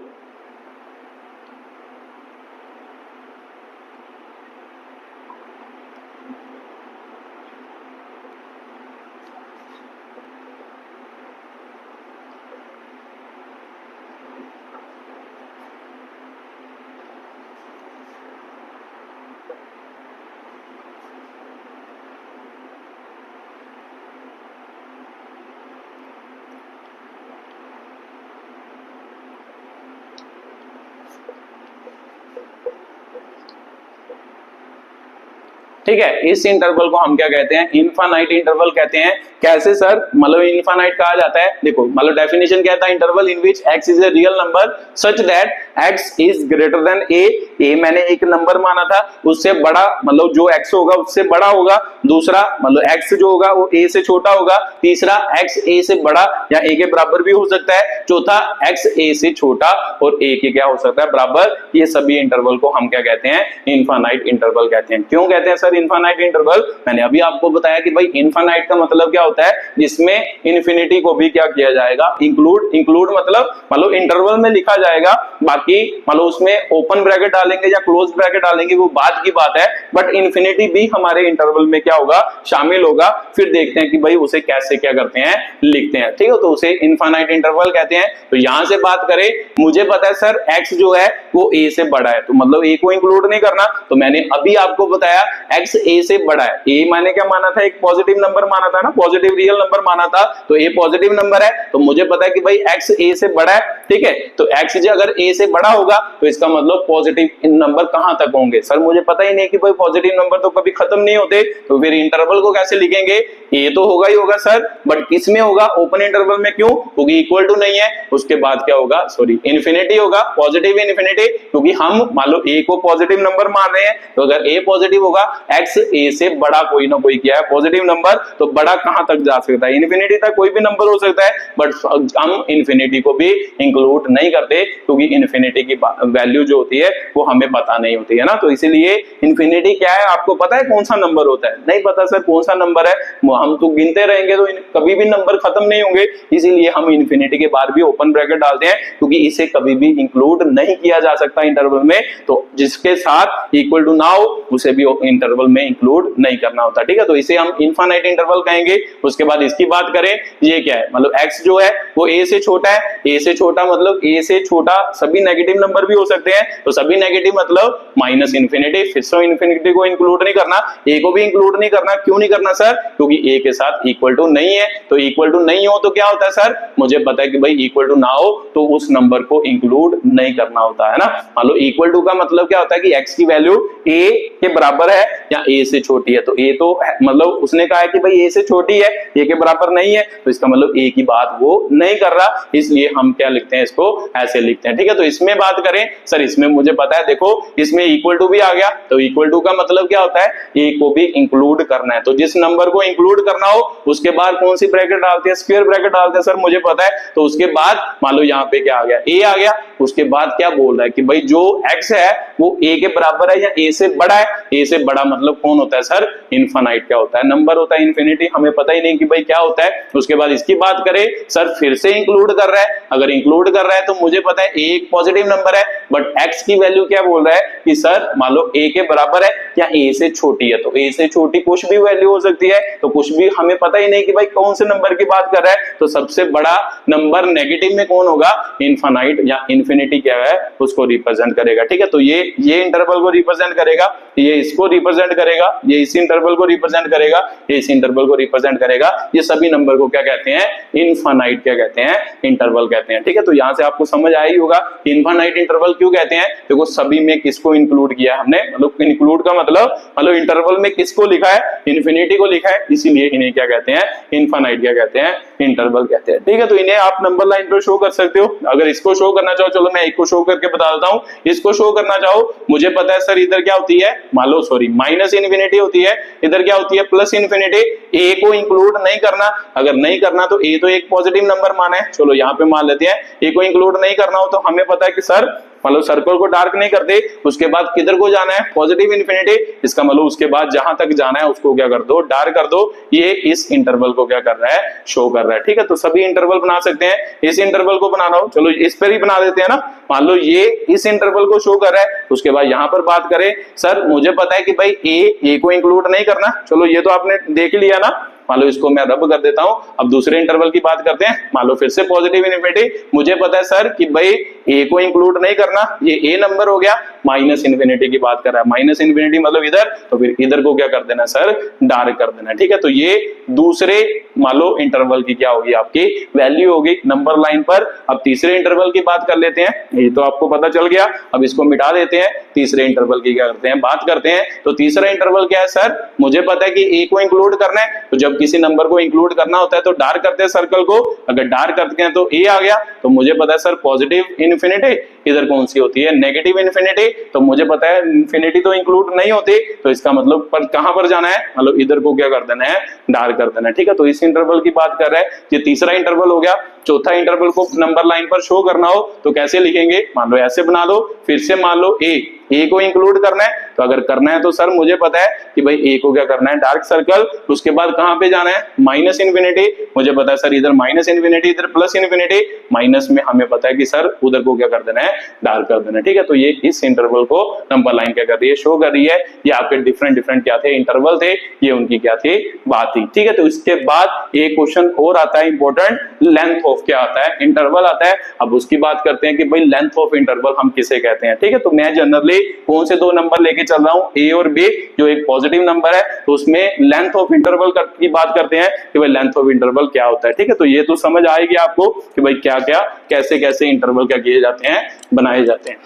ठीक है, इस इंटरवल को हम क्या कहते हैं, इनफाइनाइट इंटरवल कहते हैं। कैसे सर, मतलब इनफाइनाइट कहा जाता है, देखो मतलब डेफिनेशन क्या था, interval in which x is a real number such that x is greater than a मैंने एक नंबर माना था, उससे बड़ा मतलब जो x होगा उससे बड़ा होगा, दूसरा मतलब x जो होगा वो a से छोटा होगा, तीसरा x a से बड़ा या a के बराबर भी हो सकता है, चौथा x a से छोटा और a के क्या हो सकता है, बराबर। ये सभी इंटरवल को हम क्या कहते हैं, इनफाइनाइट इंटरवल कहते हैं। क्यों कहते हैं सर इनफाइनाइट इंटरवल, मैंने अभी आपको बताया कि भाई इनफाइनाइट का मतलब क्या होता है, जिसमें इन्फिनिटी को भी क्या किया जाएगा, इंक्लूड मतलब इंटरवल में लिखा जाएगा, बाकी मतलब उसमें ओपन ब्रैकेट डालेंगे या क्लोज ब्रैकेट डालेंगे वो बात की बात है, बट इन्फिनिटी भी हमारे इंटरवल में क्या होगा, शामिल होगा। फिर देखते हैं कि भाई उसे कैसे क्या करते हैं, लिखते हैं। ठीक है, तो उसे इनफाइनाइट इंटरवल कहते हैं। तो यहां से बात करें, मुझे पता है सर x जो है वो a से बड़ा है, तो मतलब a को इंक्लूड नहीं करना, तो मैंने अभी आपको बताया x a से बड़ा है। a मैंने क्या माना था, एक पॉजिटिव नंबर माना था ना, पॉजिटिव रियल नंबर माना था, तो a पॉजिटिव नंबर है, तो मुझे पता है कि भाई x a से बड़ा है। ठीक है, तो x जो अगर a से बड़ा होगा तो इसका मतलब पॉजिटिव नंबर कहां तक होंगे, सर मुझे पता ही नहीं कि भाई पॉजिटिव नंबर तो कभी खत्म नहीं होते, तो फिर इंटरवल को कैसे लिखेंगे, a तो होगा ही होगा सर, बट किस में होगा, ओपन इंटरवल में। क्यों, क्योंकि इक्वल टू नहीं है, उसके बाद क्या होगा, सॉरी इन्फिनिटी होगा, पॉजिटिव इन्फिनिटी, क्योंकि हम मान लो a को पॉजिटिव नंबर मान रहे हैं, तो अगर a पॉजिटिव होगा, x a से बड़ा कोई ना कोई क्या है, पॉजिटिव नंबर, तो बड़ा कहां तक जा सकता है, इन्फिनिटी तक कोई भी नंबर हो सकता है, बट हम इन्फिनिटी को भी इंक्लूड नहीं करते, क्योंकि इन्फिनिटी की वैल्यू जो होती है वो हमें पता नहीं होती है ना। तो इसीलिए इन्फिनिटी क्या है, आपको पता है कौन सा नंबर होता है, नहीं पता सर कौन सा नंबर है, हम तो गिनते रहेंगे तो कभी भी नंबर खत्म नहीं होंगे, इसीलिए हम इन्फिनिटी के बाद भी ओपन ब्रैकेट डालते हैं, क्योंकि इसे कभी भी इंक्लूड नहीं किया जा सकता इंटरवल में, तो जिसके साथ इक्वल टू ना हो उसे भी इंटरवल में इंक्लूड नहीं करना होता। ठीक है, तो इसे हम इनफाइनाइट इंटरवल कहेंगे। उसके बाद इसकी बात करें, ये क्या है, मतलब x जो है वो a से छोटा है, a से छोटा मतलब a से छोटा सभी नेगेटिव नंबर भी हो सकते हैं, तो सभी नेगेटिव मतलब माइनस इन्फिनिटी, फिर से इन्फिनिटी को इंक्लूड नहीं करना, a को भी इंक्लूड नहीं करना। क्यों नहीं करना सर, क्योंकि a के साथ इक्वल टू नहीं है, तो इक्वल टू नहीं हो तो क्या होता है सर, मुझे पता है कि भाई इक्वल टू ना हो तो उस नंबर को इंक्लूड नहीं करना होता है ना। मान लो इक्वल टू का मतलब क्या होता है कि x की वैल्यू a के बराबर है या a से छोटी है, तो a तो मतलब उसने कहा है कि भाई a से छोटी है, a के बराबर नहीं है, तो इसका मतलब a की बात वो नहीं कर रहा, इसलिए हम क्या लिखते हैं, इसको ऐसे लिखते हैं। ठीक है, तो इसमें बात करें सर, इसमें मुझे पता है, देखो इसमें इक्वल टू भी आ गया, तो इक्वल टू का मतलब क्या होता है, a को भी इंक्लूड करना है, तो जिस नंबर को इंक्लूड करना हो उसके बाद कौन सी ब्रैकेट डालते हैं, स्क्वायर ब्रैकेट डालते हैं, सर मुझे पता है। तो उसके बाद मान लो यहाँ पे क्या आ गया, a आ गया, उसके बाद क्या बोल रहा है कि भाई जो x है वो a के बराबर है या a से बड़ा है, a से बड़ा मतलब कौन होता है सर, इनफाइनाइट क्या होता है, नंबर होता है, इन्फिनिटी हमें पता ही ही नहीं कि भाई क्या होता है। उसके बाद इसकी बात करें, सर फिर से इंक्लूड कर रहा है, अगर इंक्लूड कर रहा है तो मुझे पता है a एक पॉजिटिव नंबर है, बट x की वैल्यू क्या बोल रहा है कि सर मान लो a के बराबर है या a से छोटी है, तो a से छोटी कुछ भी वैल्यू हो सकती है, तो कुछ भी हमें पता ही नहीं कि भाई कौन से नंबर की बात कर रहा है। तो सबसे बड़ा नंबर नेगेटिव में कौन होगा, इनफाइनाइट या इन्फिनिटी क्या है उसको रिप्रेजेंट करेगा। ठीक है, तो ये इंटरवल को रिप्रेजेंट करेगा, ये इसको रिप्रेजेंट करेगा, ये इस इंटरवल को रिप्रेजेंट करेगा, ये इस इंटरवल को रिप्रेजेंट करेगा। ये सभी नंबर को क्या कहते हैं, इनफाइनाइट क्या कहते हैं, इंटरवल कहते हैं। ठीक है, तो यहां से आपको समझ आया ही होगा इनफाइनाइट इंटरवल क्यों कहते हैं। देखो सभी में किसको इंक्लूड किया है हमने, मतलब इंक्लूड का मतलब इंटरवल में किसको लिखा है, इन्फिनिटी को लिखा है, इसीलिए इन्हें क्या कहते हैं, इनफाइनाइट क्या कहते हैं, इंटरवल कहते हैं। ठीक है, तो इन्हें आप नंबर लाइन पर शो कर सकते हो। अगर इसको शो करना चाहो, चलो मैं एक को शो करके बता देता हूं। इसको शो करना चाहो, मुझे पता है सर इधर क्या होती है, मान लो सॉरी माइनस इन्फिनिटी होती है, इधर क्या होती है प्लस इन्फिनिटी। ए को इंक्लूड नहीं करना, अगर नहीं करना तो ए तो एक पॉजिटिव नंबर माना है, चलो यहां पे मान लेते हैं। ए को इंक्लूड नहीं करना हो तो हमें पता है कि सर मतलब सर्कल को डार्क नहीं करते, उसके बाद किधर को जाना है, पॉजिटिव इन्फिनिटी। इसका मतलब उसके बाद जहां तक जाना है उसको क्या कर दो, डार्क कर दो। ये इस इंटरवल को क्या कर रहा है, शो कर रहा है। ठीक है, तो सभी इंटरवल बना सकते हैं। इस इंटरवल को बनाना हो, चलो इस पर ही बना देते हैं ना। मान लो ये इस इंटरवल को शो कर रहा है, उसके बाद यहां पर बात करें, सर मुझे पता है कि भाई ए को इंक्लूड नहीं करना, चलो ये तो आपने देख लिया ना। मान लो इसको मैं रब कर देता हूं। अब दूसरे इंटरवल की बात करते हैं, मान लो फिर से पॉजिटिव इन्फिनिटी। मुझे पता है सर कि भाई ए को इंक्लूड नहीं करना, ये ए नंबर हो गया, माइनस इन्फिनिटी की बात कर रहा है, माइनस इन्फिनिटी मतलब इधर, तो फिर इधर को क्या कर देना सर, डार्क कर देना। ठीक है, तो ये दूसरे मान लो इंटरवल की क्या होगी, आपकी वैल्यू होगी नंबर लाइन पर। अब तीसरे इंटरवल की बात कर लेते हैं, ये तो आपको पता चल गया, अब इसको मिटा देते हैं। तीसरे इंटरवल की क्या करते हैं, बात करते हैं। तो तीसरा इंटरवल क्या है सर, मुझे पता है कि ए को इंक्लूड करना है, तो जब किसी नंबर को इंक्लूड करना होता है तो डार्क करते हैं सर्कल को। अगर डार्क करते हैं तो ए आ गया, तो मुझे पता है सर पॉजिटिव इन्फिनिटी, इधर कौन सी होती है, नेगेटिव इन्फिनिटी। तो मुझे पता है इन्फिनिटी तो इंक्लूड नहीं होती, तो इसका मतलब पर कहां पर जाना है, मतलब इधर को क्या कर देना है, डार्क कर देना है। ठीक है, तो इस इंटरवल की बात कर रहा है, ये तीसरा इंटरवल हो गया। चौथा इंटरवल को नंबर लाइन पर शो करना हो तो कैसे लिखेंगे, मान लो ऐसे बना दो, फिर से मान लो ए को इंक्लूड करना है, तो अगर करना है तो सर मुझे पता है कि भाई ए को क्या करना है, डार्क सर्कल। उसके बाद कहां पे जाना है, माइनस इन्फिनिटी। मुझे पता है सर इधर माइनस इन्फिनिटी, इधर प्लस इन्फिनिटी। माइनस में हमें पता है कि सर उधर को क्या कर देना है, डार्क कर देना है। ठीक है, तो ये इस इंटरवल को नंबर लाइन क्या कर रही है, शो कर रही है। ये आपके डिफरेंट डिफरेंट क्या थे, इंटरवल थे, ये उनकी क्या थी, बात थी। ठीक है, तो इसके बाद एक क्वेश्चन और आता है इंपॉर्टेंट, लेंथ ऑफ क्या आता है, इंटरवल आता है। अब उसकी बात करते हैं कि भाई लेंथ ऑफ इंटरवल हम किसे कहते हैं। ठीक है, तो मैं जनरली कौन से दो नंबर लेके चल रहा हूं, ए और बी, जो एक पॉजिटिव नंबर है, तो उसमें लेंथ ऑफ इंटरवल की बात करते हैं कि भाई लेंथ ऑफ इंटरवल क्या होता है। ठीक है, तो ये तो समझ आएगी आपको कि भाई क्या क्या कैसे कैसे इंटरवल क्या किए जाते हैं, बनाए जाते हैं।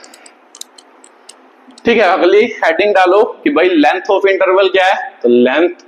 ठीक है, अगली हेडिंग डालो कि भाई लेंथ ऑफ इंटरवल क्या है, तो लेंथ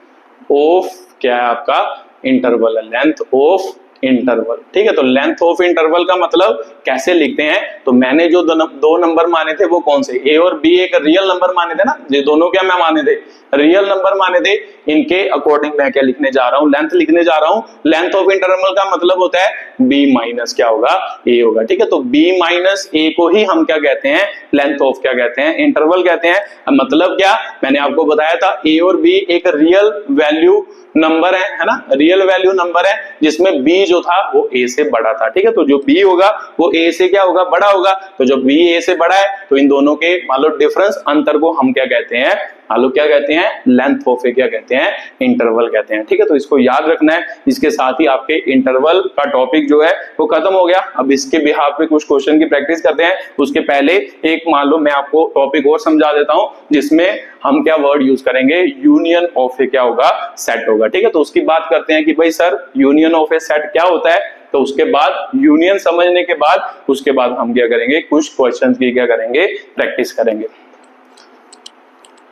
ऑफ क्या है आपका, इंटरवल है, लेंथ ऑफ इंटरवल। ठीक है, तो लेंथ ऑफ इंटरवल का मतलब कैसे लिखते हैं, तो मैंने जो दो नंबर माने थे वो कौन से, ए और बी एक रियल नंबर माने थे ना, ये दोनों क्या मैं माने थे, रियल नंबर माने थे। इनके अकॉर्डिंग मैं क्या लिखने जा रहा हूं, लेंथ लिखने जा रहा हूं। लेंथ ऑफ इंटरवल का मतलब होता है बी माइनस क्या होगा, ए होगा। ठीक है, तो बी माइनस ए को ही हम क्या कहते हैं, लेंथ ऑफ क्या कहते हैं, इंटरवल कहते हैं। मतलब क्या, मैंने आपको बताया था ए और बी एक रियल वैल्यू नंबर है ना, रियल वैल्यू नंबर है जिसमें बी जो था वो ए से बड़ा था। ठीक है, तो जो बी होगा वो ए से क्या होगा, बड़ा होगा। तो जब बी ए से बड़ा है तो इन दोनों के मान लो डिफरेंस, अंतर को हम क्या कहते हैं, मान लो क्या कहते हैं, लेंथ ऑफ क्या कहते हैं, इंटरवल कहते हैं। ठीक है, तो इसको याद रखना है। इसके साथ ही आपके इंटरवल का टॉपिक जो है वो खत्म हो गया। अब इसके बिहाफ पे कुछ क्वेश्चन की प्रैक्टिस करते हैं। उसके पहले एक मान लो मैं आपको टॉपिक और समझा देता हूं, जिसमें हम क्या वर्ड यूज करेंगे, यूनियन ऑफ ए क्या होगा, सेट होगा। ठीक है, तो उसकी बात करते हैं कि भाई sir union of A set क्या होता है। तो उसके बाद यूनियन समझने के बाद उसके बाद हम क्या करेंगे, कुछ क्वेश्चंस की क्या करेंगे, प्रैक्टिस करेंगे।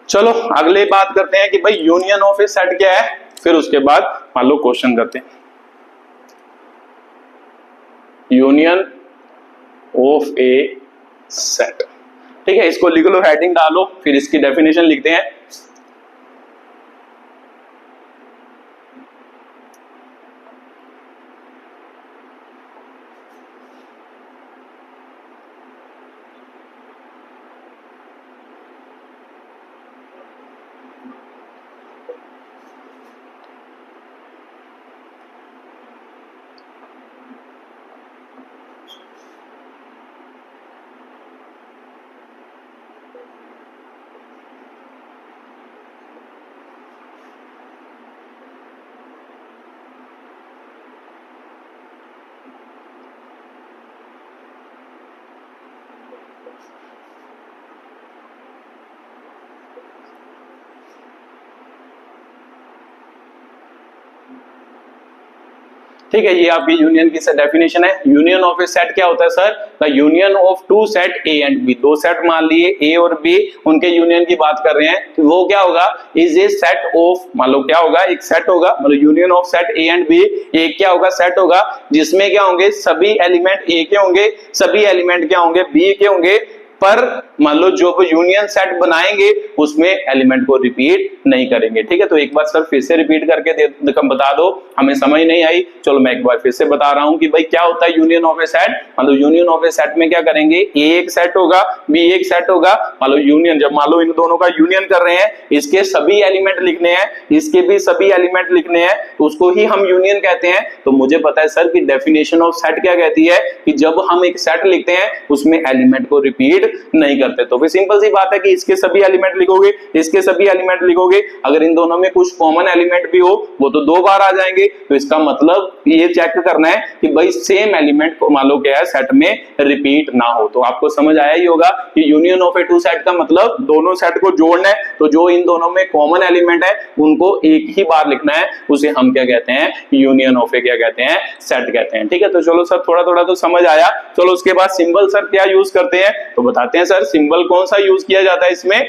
चलो अगले बात करते हैं कि भाई यूनियन ऑफ ए सेट क्या है, फिर उसके बाद मान लो क्वेश्चन करते हैं। यूनियन ऑफ ए सेट, ठीक है, इसको लिख लो, हेडिंग डालो, फिर इसकी डेफिनेशन लिखते हैं। ठीक है, ये आपकी यूनियन की डेफिनेशन है। यूनियन ऑफ ए सेट क्या होता है sir? The union of two set A and B. दो सेट मान लिए ए और बी, उनके यूनियन की बात कर रहे हैं, तो वो क्या होगा? इज ए सेट ऑफ, मान लो क्या होगा, एक सेट होगा, मतलब union of set A and B, एक क्या होगा? सेट होगा, जिसमें क्या होंगे? सभी एलिमेंट ए के होंगे, सभी एलिमेंट क्या होंगे? बी के होंगे, पर मान लो जो यूनियन सेट बनाएंगे उसमें एलिमेंट को रिपीट नहीं करेंगे। ठीक है, तो एक बार सर फिर से रिपीट करके बता दो, हमें समझ नहीं आई। चलो मैं एक बार फिर से बता रहा हूं कि भाई क्या होता है यूनियन ऑफ ए सेट। मतलब यूनियन ऑफ ए सेट में क्या करेंगे? ए एक सेट होगा, बी एक सेट होगा। मान लो यूनियन, जब मान लो इन दोनों का यूनियन कर रहे हैं, इसके सभी एलिमेंट लिखने हैं, इसके भी सभी एलिमेंट लिखने हैं, तो उसको ही हम यूनियन कहते हैं। तो मुझे पता है सर कि डेफिनेशन ऑफ सेट क्या कहती है कि जब हम एक सेट लिखते हैं उसमें एलिमेंट को रिपीट नहीं करते। तो फिर सिंपल सी बात है कि इसके सभी एलिमेंट लिखोगे, इसके सभी एलिमेंट लिखोगे, अगर इन दोनों में कुछ कॉमन एलिमेंट भी हो वो तो दो बार आ जाएंगे। तो इसका मतलब ये चेक करना है कि भाई सेम एलिमेंट को मान लो क्या है सेट में रिपीट ना हो। तो आपको समझ आया ही होगा कि union of a two set का मतलब दोनों सेट को जोड़ना है, तो जो इन दोनों में कॉमन एलिमेंट है उनको एक ही बार लिखना है, उसे हम क्या कहते हैं? यूनियन ऑफ ए क्या कहते हैं? सेट कहते हैं। ठीक है, तो चलो सर थोड़ा थोड़ा तो समझ आया। चलो उसके बाद सिंबल सर क्या यूज करते हैं तो बताते हैं। सर सिंबल कौन सा यूज किया जाता है इसमें?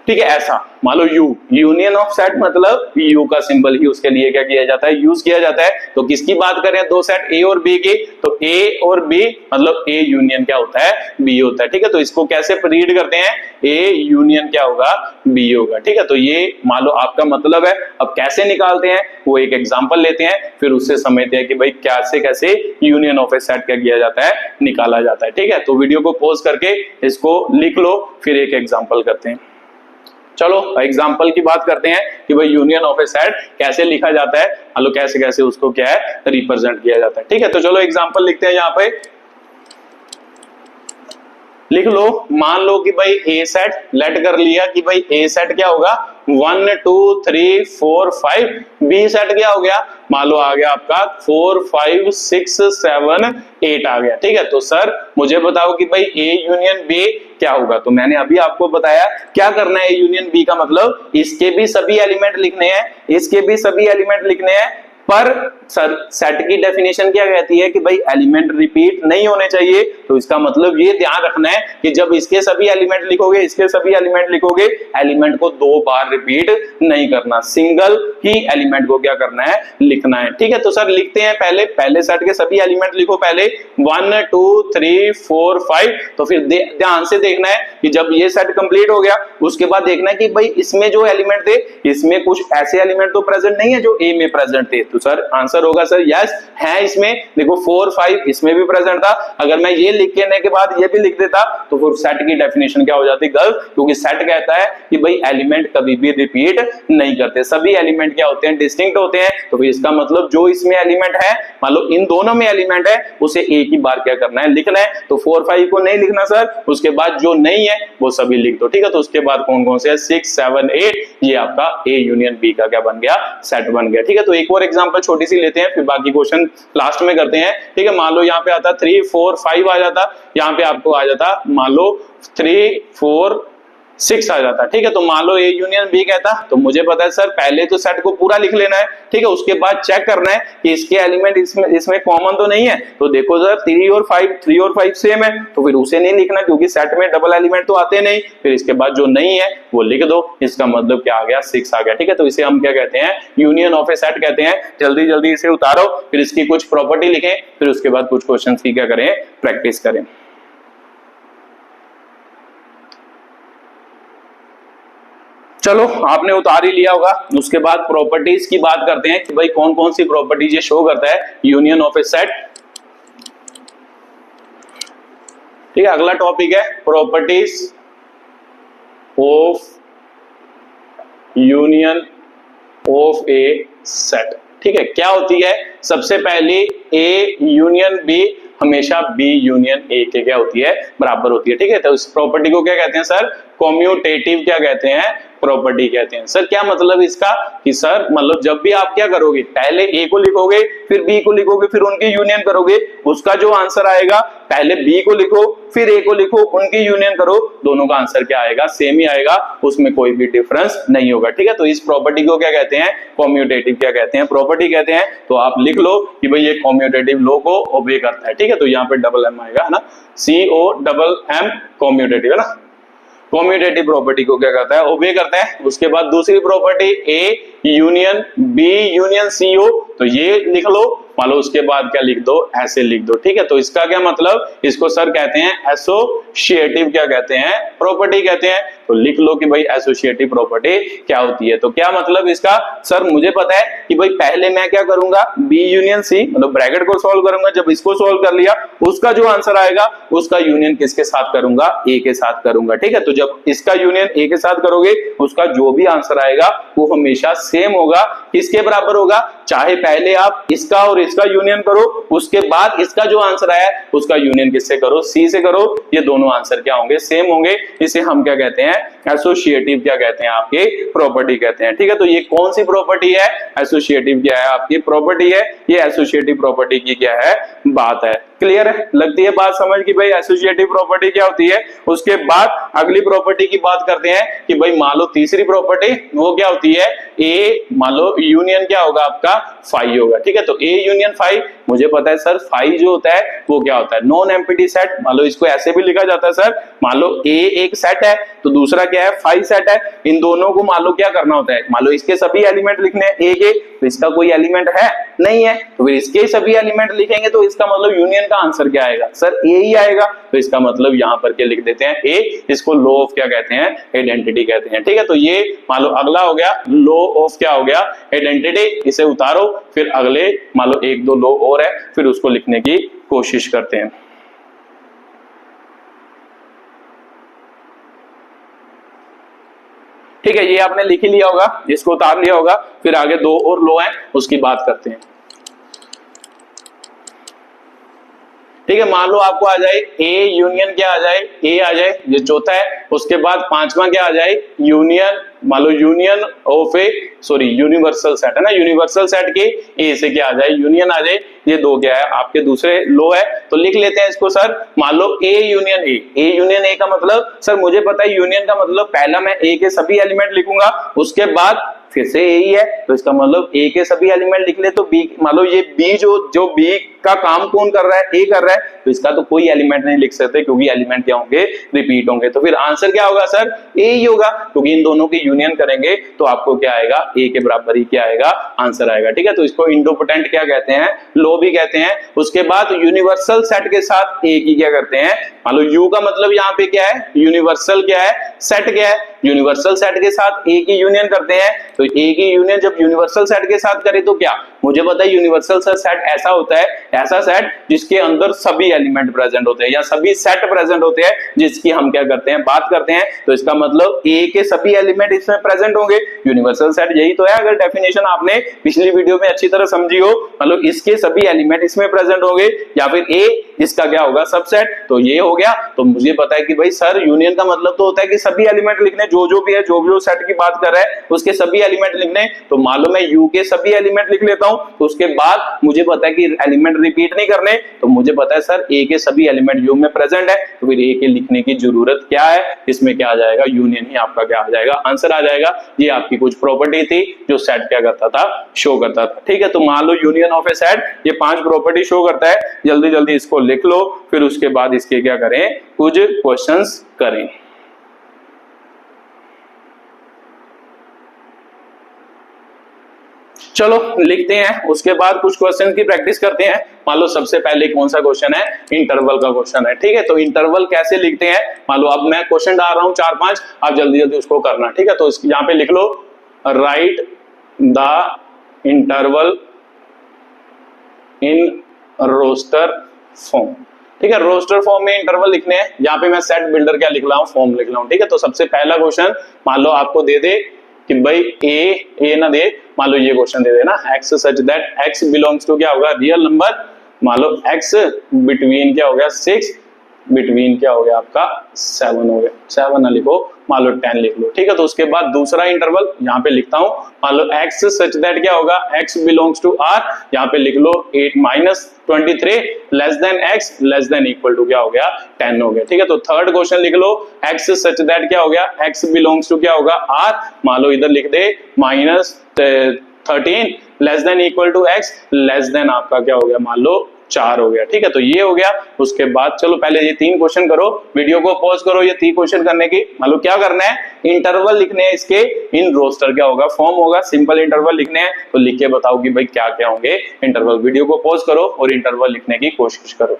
ठीक है, ऐसा मान लो यू, यूनियन ऑफ सेट मतलब यू का सिंबल ही उसके लिए क्या किया जाता है? यूज किया जाता है। तो किसकी बात करें? दो सेट ए और बी की, तो ए और बी मतलब ए यूनियन क्या होता है? बी होता है। ठीक है, तो इसको कैसे रीड करते हैं? ए यूनियन क्या होगा? बी होगा। ठीक है, तो ये मान लो आपका मतलब है। अब कैसे निकालते हैं वो एक एग्जांपल लेते हैं, फिर उससे समझते हैं कि भाई कैसे कैसे यूनियन ऑफ ए सेट क्या किया जाता है? निकाला जाता है। ठीक है, तो वीडियो को पॉज करके इसको लिख लो, फिर एक एग्जांपल करते हैं। चलो एग्जाम्पल की बात करते हैं कि भाई यूनियन ऑफ ए सेट कैसे लिखा जाता है, मान लो कैसे कैसे उसको क्या है? रिप्रेजेंट किया जाता है। ठीक है, तो चलो एग्जाम्पल लिखते हैं। यहाँ पे लिख लो, मान लो कि भाई ए सेट लेट कर लिया कि भाई ए सेट क्या होगा? 1 2 3 4 5। बी सेट क्या हो गया? मान लो आ गया आपका 4 5 6 7 8 आ गया। ठीक है, तो सर मुझे बताओ कि भाई ए यूनियन बी क्या होगा? तो मैंने अभी आपको बताया क्या करना है। ए यूनियन बी का मतलब इसके भी सभी एलिमेंट लिखने हैं, इसके भी सभी एलिमेंट लिखने हैं, पर सर सेट की डेफिनेशन क्या कहती है कि भाई एलिमेंट रिपीट नहीं होने चाहिए। तो इसका मतलब ये ध्यान रखना है कि जब इसके सभी एलिमेंट लिखोगे, इसके सभी एलिमेंट लिखोगे, एलिमेंट को दो बार रिपीट नहीं करना, सिंगल ही एलिमेंट को क्या करना है? लिखना है। ठीक है, तो सर लिखते हैं। पहले सेट के सभी एलिमेंट लिखो, पहले 1 2 3 4 5। तो फिर ध्यान से देखना है कि जब ये सेट कंप्लीट हो गया उसके बाद देखना है कि भाई इसमें जो एलिमेंट थे इसमें कुछ ऐसे एलिमेंट तो प्रेजेंट नहीं है जो ए में प्रेजेंट थे। तो सर आंसर होगा सर यस है। इसमें देखो 4 5 इसमें भी प्रेजेंट था। अगर मैं ये लिख के के बाद ये भी लिख देता तो फिर सेट की डेफिनेशन क्या हो जाती? गलत, क्योंकि सेट कहता है कि भाई एलिमेंट कभी भी रिपीट नहीं करते, सभी एलिमेंट क्या होते हैं? डिस्टिंक्ट होते हैं। तो फिर इसका मतलब जो इसमें एलिमेंट है, मान लो इन दोनों में एलिमेंट है, उसे एक ही बार क्या करना है? लिखना है। तो 4 5 को नहीं लिखना सर, उसके बाद जो नहीं है वो सभी लिख दो। ठीक है, तो उसके बाद कौन कौन से है? 6 7 8, ये आपका ए यूनियन बी का क्या बन गया? सेट बन गया। ठीक है, तो एक और एग्जांपल छोटी सी लेते हैं, फिर बाकी क्वेश्चन लास्ट में करते हैं। ठीक है, मान लो यहाँ पे आता 3 4 5 आ जाता, यहाँ पे आपको आ जाता मान लो 3 4 6 आ जाता। ठीक है, तो मान लो ए यूनियन बी कहता, तो मुझे पता है सर पहले तो सेट को पूरा लिख लेना है। ठीक है, उसके बाद चेक करना है कि इसके एलिमेंट इसमें कॉमन तो नहीं है। तो देखो सर 3 और 5 सेम है, तो फिर उसे नहीं लिखना क्योंकि सेट में डबल एलिमेंट तो आते नहीं। फिर इसके बाद जो नहीं है वो लिख दो, इसका मतलब क्या आ गया? 6 आ गया। ठीक है, तो इसे हम क्या कहते हैं? यूनियन ऑफ ए सेट कहते हैं। जल्दी जल्दी इसे उतारो, फिर इसकी कुछ प्रॉपर्टी लिखें, फिर उसके बाद कुछ क्वेश्चन की क्या करें? प्रैक्टिस करें। चलो आपने उतार ही लिया होगा। उसके बाद प्रॉपर्टीज की बात करते हैं कि भाई कौन कौन सी प्रॉपर्टीज ये शो करता है यूनियन ऑफ ए सेट। ठीक है, अगला टॉपिक है properties of union of A set. ठीक है, क्या होती है? सबसे पहले ए यूनियन बी हमेशा बी यूनियन ए के क्या होती है? बराबर होती है। ठीक है, तो इस प्रॉपर्टी को क्या कहते हैं सर? कॉम्यूटेटिव क्या कहते हैं? प्रॉपर्टी कहते हैं। सर क्या मतलब इसका कि सर मतलब जब भी आप क्या करोगे, पहले ए को लिखोगे फिर बी को लिखोगे फिर उनकी यूनियन करोगे, उसका जो आंसर आएगा पहले बी को लिखो फिर ए को लिखो उनकी यूनियन करो, दोनों का आंसर क्या आएगा, सेम ही आएगा, उसमें कोई भी डिफरेंस नहीं होगा। ठीक है, तो इस प्रॉपर्टी को क्या कहते हैं, कम्यूटेटिव क्या कहते हैं, प्रॉपर्टी कहते हैं। तो आप लिख लो कि भाई ये कम्यूटेटिव लॉ को ओबे करता है। ठीक है, तो यहाँ पे डबल एम आएगा, है ना, COMM कम्यूटेटिव, है ना। कम्यूटेटिव प्रॉपर्टी को क्या करता है, ओबे करता है। उसके बाद दूसरी property A union B union C हो, तो ये लिख लो, मान लो उसके बाद क्या लिख दो, ऐसे लिख दो। ठीक है, तो इसका क्या मतलब, इसको सर कहते हैं एसोसिएटिव क्या कहते हैं, प्रॉपर्टी कहते हैं। तो लिख लो कि भाई एसोसिएटिव प्रॉपर्टी क्या होती है। तो क्या मतलब इसका, सर मुझे पता है कि भाई पहले मैं क्या करूंगा, बी यूनियन सी मतलब ब्रैकेट को सॉल्व करूंगा, जब इसको सॉल्व कर लिया उसका जो आंसर आएगा उसका यूनियन किसके साथ करूंगा, ए के साथ करूंगा। ठीक है, तो जब इसका यूनियन ए के साथ करोगे उसका जो भी आंसर आएगा वो हमेशा सेम होगा, किसके बराबर होगा, चाहे पहले आप इसका और इसका यूनियन करो उसके बाद इसका जो आंसर आया उसका यूनियन किससे करो, सी से करो, ये दोनों आंसर क्या होंगे, सेम होंगे। इसे हम क्या कहते हैं, एसोसिएटिव क्या कहते हैं, आपके प्रॉपर्टी कहते हैं। ठीक है, तो ये कौन सी प्रॉपर्टी है, एसोसिएटिव क्या है, आपकी प्रॉपर्टी है। ये एसोसिएटिव प्रॉपर्टी की क्या है, बात है। क्लियर है, लगती है बात समझ की भाई एसोसिएटिव प्रॉपर्टी क्या होती है। उसके बाद अगली प्रॉपर्टी की बात करते हैं कि भाई मान लो तीसरी प्रॉपर्टी वो क्या होती है, ए मान लो यूनियन क्या होगा आपका, फाई होगा। ठीक है, तो ए यूनियन फाई, मुझे पता है सर फाई जो होता है वो क्या होता है, नॉन एम्प्टी सेट। मान लो इसको ऐसे भी लिखा जाता है सर, मान लो ए एक सेट है तो दूसरा क्या है, फाई सेट है। इन दोनों को मान लो क्या करना होता है, मान लो इसके सभी एलिमेंट लिखने हैं ए के, तो इसका कोई एलिमेंट है नहीं है, तो फिर इसके सभी एलिमेंट लिखेंगे तो इसका मतलब यूनियन का आंसर क्या आएगा, सर ए ही आएगा। तो इसका मतलब यहां पर क्या लिख देते हैं, ए, इसको लॉ ऑफ क्या कहते हैं, आइडेंटिटी कहते हैं। ठीक है, तो ये मान लो अगला हो गया लॉ ऑफ क्या हो गया, आइडेंटिटी। इसे उतारो, फिर अगले मान लो एक दो लॉ और है, फिर उसको लिखने की कोशिश करते हैं। ठीक है, ये आपने लिख ही लिया होगा, इसको उतार लिया होगा, फिर आगे दो और लॉ हैं उसकी बात करते हैं। ठीक है, मान लो आपको आ जाए ए यूनियन क्या आ जाए, ए आ जाए, ये चौथा है। उसके बाद पांचवा क्या आ जाए, यूनियन, मान लो union of A sorry universal set, है ना, यूनिवर्सल सेट के ए से क्या आ जाए, यूनियन आ जाए। ये दो क्या है आपके दूसरे लो है, तो लिख लेते हैं इसको सर। मान लो A union A, A union A का मतलब, सर मुझे पता है यूनियन का मतलब पहला मैं ए के सभी एलिमेंट लिखूंगा, उसके बाद फिर से ए ही है, तो इसका मतलब ए के सभी एलिमेंट लिख ले, तो बी मान लो ये बी जो बी का काम कौन कर रहा है, ए कर रहा है, तो इसका तो कोई एलिमेंट नहीं लिख सकते क्योंकि एलिमेंट क्या होंगे, रिपीट होंगे। तो फिर आंसर क्या होगा सर, ए ही होगा, क्योंकि इन दोनों की यूनियन करेंगे तो आपको क्या आएगा, ए के बराबर ही क्या आएगा, आंसर आएगा। ठीक है, तो इसको इंडोपोटेंट क्या कहते हैं, लॉ भी कहते हैं। उसके बाद यूनिवर्सल सेट के साथ ए की क्या करते हैं, मान लो यू का मतलब यहाँ पे क्या है, यूनिवर्सल क्या है, सेट क्या है, यूनिवर्सल सेट के साथ ए की यूनियन करते हैं। तो ए की यूनियन जब यूनिवर्सल सेट के साथ करे तो क्या, मुझे पता है यूनिवर्सल सेट ऐसा होता है, ऐसा सेट जिसके अंदर सभी एलिमेंट प्रेजेंट होते हैं या सभी सेट प्रेजेंट होते हैं, जिसकी हम क्या करते हैं, बात करते हैं। तो इसका मतलब ए के सभी एलिमेंट इसमें प्रेजेंट होंगे, यूनिवर्सल सेट यही तो है। अगर डेफिनेशन आपने पिछली वीडियो में अच्छी तरह समझी हो, मतलब इसके सभी एलिमेंट इसमें प्रेजेंट होंगे, या फिर ए इसका क्या होगा, सबसेट, तो ये हो गया। तो मुझे पता है कि भाई सर यूनियन का मतलब तो होता है कि सभी एलिमेंट लिखने, जो भी है, जो भी सेट की बात कर रहा है उसके सभी एलिमेंट लिखने। तो मान लो मैं यू के सभी एलिमेंट लिख लेता हूं, तो उसके बाद मुझे पता है कि एलिमेंट रिपीट नहीं करने, तो मुझे पता है सर ए के सभी एलिमेंट यू में प्रेजेंट है, तो फिर ए के लिखने की जरूरत क्या है, इसमें क्या आ जाएगा, यूनियन ही आपका क्या आ जाएगा, आंसर आ जाएगा। ये आपकी कुछ प्रॉपर्टी थी जो सेट क्या करता था, शो करता था। ठीक है, तो मान लो यूनियन ऑफ ए सेट ये 5 प्रॉपर्टी शो करता है। जल्दी जल्दी इसको लिख लो, फिर उसके बाद इसके क्या करें, कुछ क्वेश्चंस करें। चलो लिखते हैं, उसके बाद कुछ क्वेश्चन की प्रैक्टिस करते हैं। मान लो सबसे पहले कौन सा क्वेश्चन है, इंटरवल का क्वेश्चन है। ठीक है, तो इंटरवल कैसे लिखते हैं, मान लो अब मैं क्वेश्चन डाल रहा हूं 4-5, आप जल्दी जल्दी उसको करना। ठीक है, तो यहाँ पे लिख लो, write the interval in roster form. ठीक है, रोस्टर फॉर्म में इंटरवल लिखने हैं। यहाँ पे मैं सेट बिल्डर क्या लिख रहा हूँ, फॉर्म लिख रहा हूँ। ठीक है, तो सबसे पहला क्वेश्चन मान लो आपको दे दे कि भाई ए ना दे, मान लो ये क्वेश्चन दे देना, x such that x belongs to क्या होगा, रियल नंबर, मान लो x बिटवीन क्या हो गया 6 बिटवीन क्या हो गया आपका 7 हो गया, 7 ना लिखो, मान लो 10 लिख लो, ठीक है। तो उसके बाद दूसरा इंटरवल यहाँ पे लिखता हूं, मान लो x सच दैट क्या होगा, x बिलोंग्स टू r, यहाँ पे लिख लो 8 minus 23 less than x less than equal to क्या हो गया 10 हो गया, ठीक है। तो थर्ड क्वेश्चन लिख लो, x सच दैट क्या हो गया, x बिलोंग्स टू क्या होगा r, मान लो इधर लिख दे minus 13 less than equal to x less than आपका क्या हो गया, मान लो 4 हो गया, ठीक है। तो ये हो गया। उसके बाद चलो पहले ये 3 क्वेश्चन करो, वीडियो को पॉज करो, ये 3 क्वेश्चन करने की मान लो क्या करना है, इंटरवल लिखने हैं इसके इन रोस्टर क्या होगा फॉर्म होगा, सिंपल इंटरवल लिखने हैं। तो लिख के बताओ कि भाई क्या क्या होंगे इंटरवल। वीडियो को पॉज करो और इंटरवल लिखने की कोशिश करो।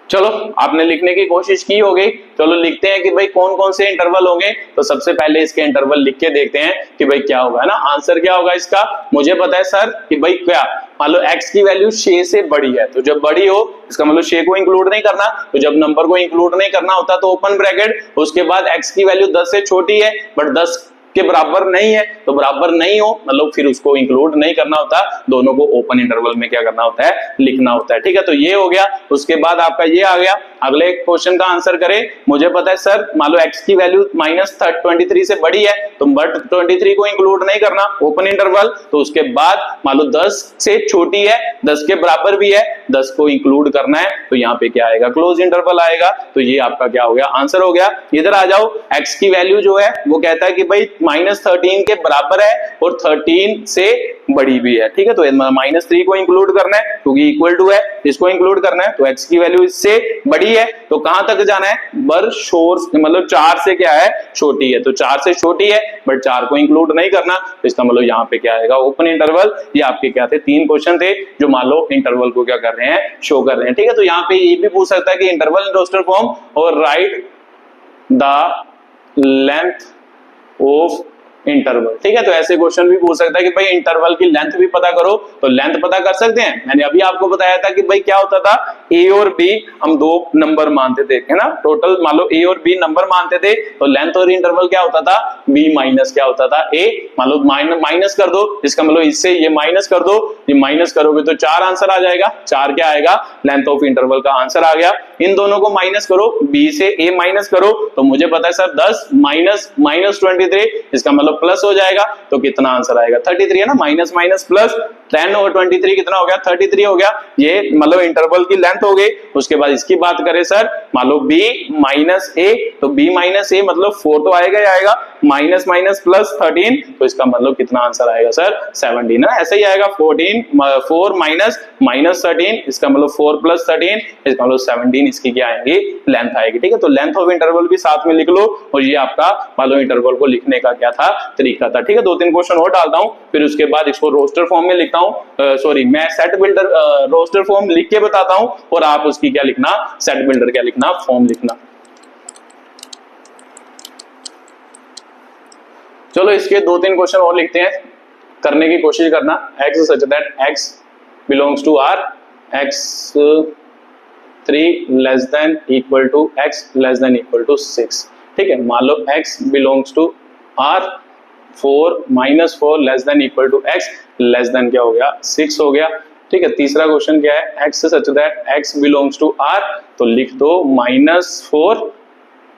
चलो आपने लिखने की कोशिश की हो गई, चलो लिखते हैं कि भाई कौन कौन से इंटरवल होंगे। तो सबसे पहले इसके इंटरवल लिख के देखते हैं कि भाई क्या होगा, है ना। आंसर क्या होगा इसका, मुझे पता है सर कि भाई क्या, मान लो x की वैल्यू 6 से बड़ी है, तो जब बड़ी हो इसका मतलब 6 को इंक्लूड नहीं करना, तो जब नंबर को इंक्लूड नहीं करना होता तो ओपन ब्रैकेट, उसके बाद x की वैल्यू 10 से छोटी है बट 10 के बराबर नहीं है, तो बराबर नहीं हो मतलब फिर उसको इंक्लूड नहीं करना होता, दोनों को ओपन इंटरवल में क्या करना होता है, लिखना होता है, ठीक है। तो ये हो गया। उसके बाद आपका ये आ गया, अगले क्वेश्चन का आंसर करें। मुझे पता है सर मान लो x की वैल्यू माइनस 23 से बड़ी है, तो बट 23 को इंक्लूड नहीं करना, ओपन इंटरवल। तो उसके बाद मान लो 10 से छोटी है, 10 के बराबर भी है, 10 को इंक्लूड करना है, तो यहाँ पे क्या आएगा, क्लोज इंटरवल आएगा। तो ये आपका क्या हो गया, आंसर हो गया। इधर आ जाओ, x की वैल्यू जो है वो कहता है कि भाई माइनस 13 के बराबर है और 13 से बड़ी भी है, ठीक है। तो -3 को इंक्लूड करना है क्योंकि इक्वल टू है, इसको इंक्लूड करना है, तो x की वैल्यू इससे बड़ी है, तो कहां तक जाना है, बर शोर मतलब 4 से क्या है, छोटी है, तो 4 से छोटी है बट 4 को इंक्लूड नहीं करना, तो इसका मतलब यहाँ पे क्या आएगा, ओपन इंटरवल। ये आपके क्या थे, 3 क्वेश्चन थे जो मान लो इंटरवल को क्या कर रहे हैं, शो कर रहे हैं, ठीक है। तो यहाँ पे ये भी पूछ सकता है कि इंटरवल इन रोस्टर फॉर्म और right the length of interval, ठीक है। तो ऐसे क्वेश्चन भी पूछ सकता है कि भाई इंटरवल की लेंथ भी पता करो, तो लेंथ पता कर सकते हैं। मैंने अभी आपको बताया था कि भाई क्या होता था, ए और बी हम 2 नंबर मानते थे, है ना, टोटल मान लो ए और बी नंबर मानते थे, तो लेंथ और इंटरवल क्या होता था, बी माइनस क्या होता था, ए। मान लो माइनस कर दो, इसका मतलब इससे ये माइनस कर दो, ये माइनस करोगे तो 4 आंसर आ जाएगा, 4 क्या आएगा, लेंथ ऑफ इंटरवल का आंसर आ गया। इन दोनों को माइनस करो, बी से ए माइनस करो, तो मुझे पता है सर 10 माइनस 23, इसका मतलब प्लस हो जाएगा, तो कितना आंसर आएगा, 33 है ना, माइनस माइनस प्लस 10 और 23 कितना हो गया, 33 हो गया। ये मतलब इंटरवल की लेंथ हो गई। उसके बाद इसकी बात करें सर, मान लो b माइनस ए, तो b माइनस ए मतलब 4 तो आएगा ही आएगा, माइनस माइनस प्लस 13, तो इसका मतलब कितना आंसर आएगा सर, 17 ना, ऐसे ही आएगा। 4 माइनस माइनस 13, इसका मतलब 4 प्लस 13, इसका मतलब 17 इसकी क्या आएगी, लेंथ आएगी, ठीक है। तो लेंथ ऑफ इंटरवल भी साथ में लिख लो, और ये आपका मान लो इंटरवल को लिखने का क्या था, तरीका था, ठीक है। 2-3 क्वेश्चन और डालता हूं, फिर उसके बाद इसको रोस्टर फॉर्म में लिखता हूं, सॉरी मैं सेट बिल्डर रोस्टर फॉर्म लिख के बताता हूं, और आप उसकी क्या लिखना, सेट बिल्डर क्या लिखना, फॉर्म लिखना। चलो इसके 2-3 क्वेश्चन और लिखते हैं, करने की कोशिश करना। x such that x belongs to r, x3 less than equal to x less than equal to 6, ठीक है। मान लो x belongs to r, 4 minus 4 less than equal to x less than क्या हो गया, 6 हो गया, ठीक है। तीसरा क्वेश्चन क्या है, x such that x belongs to r, तो लिख दो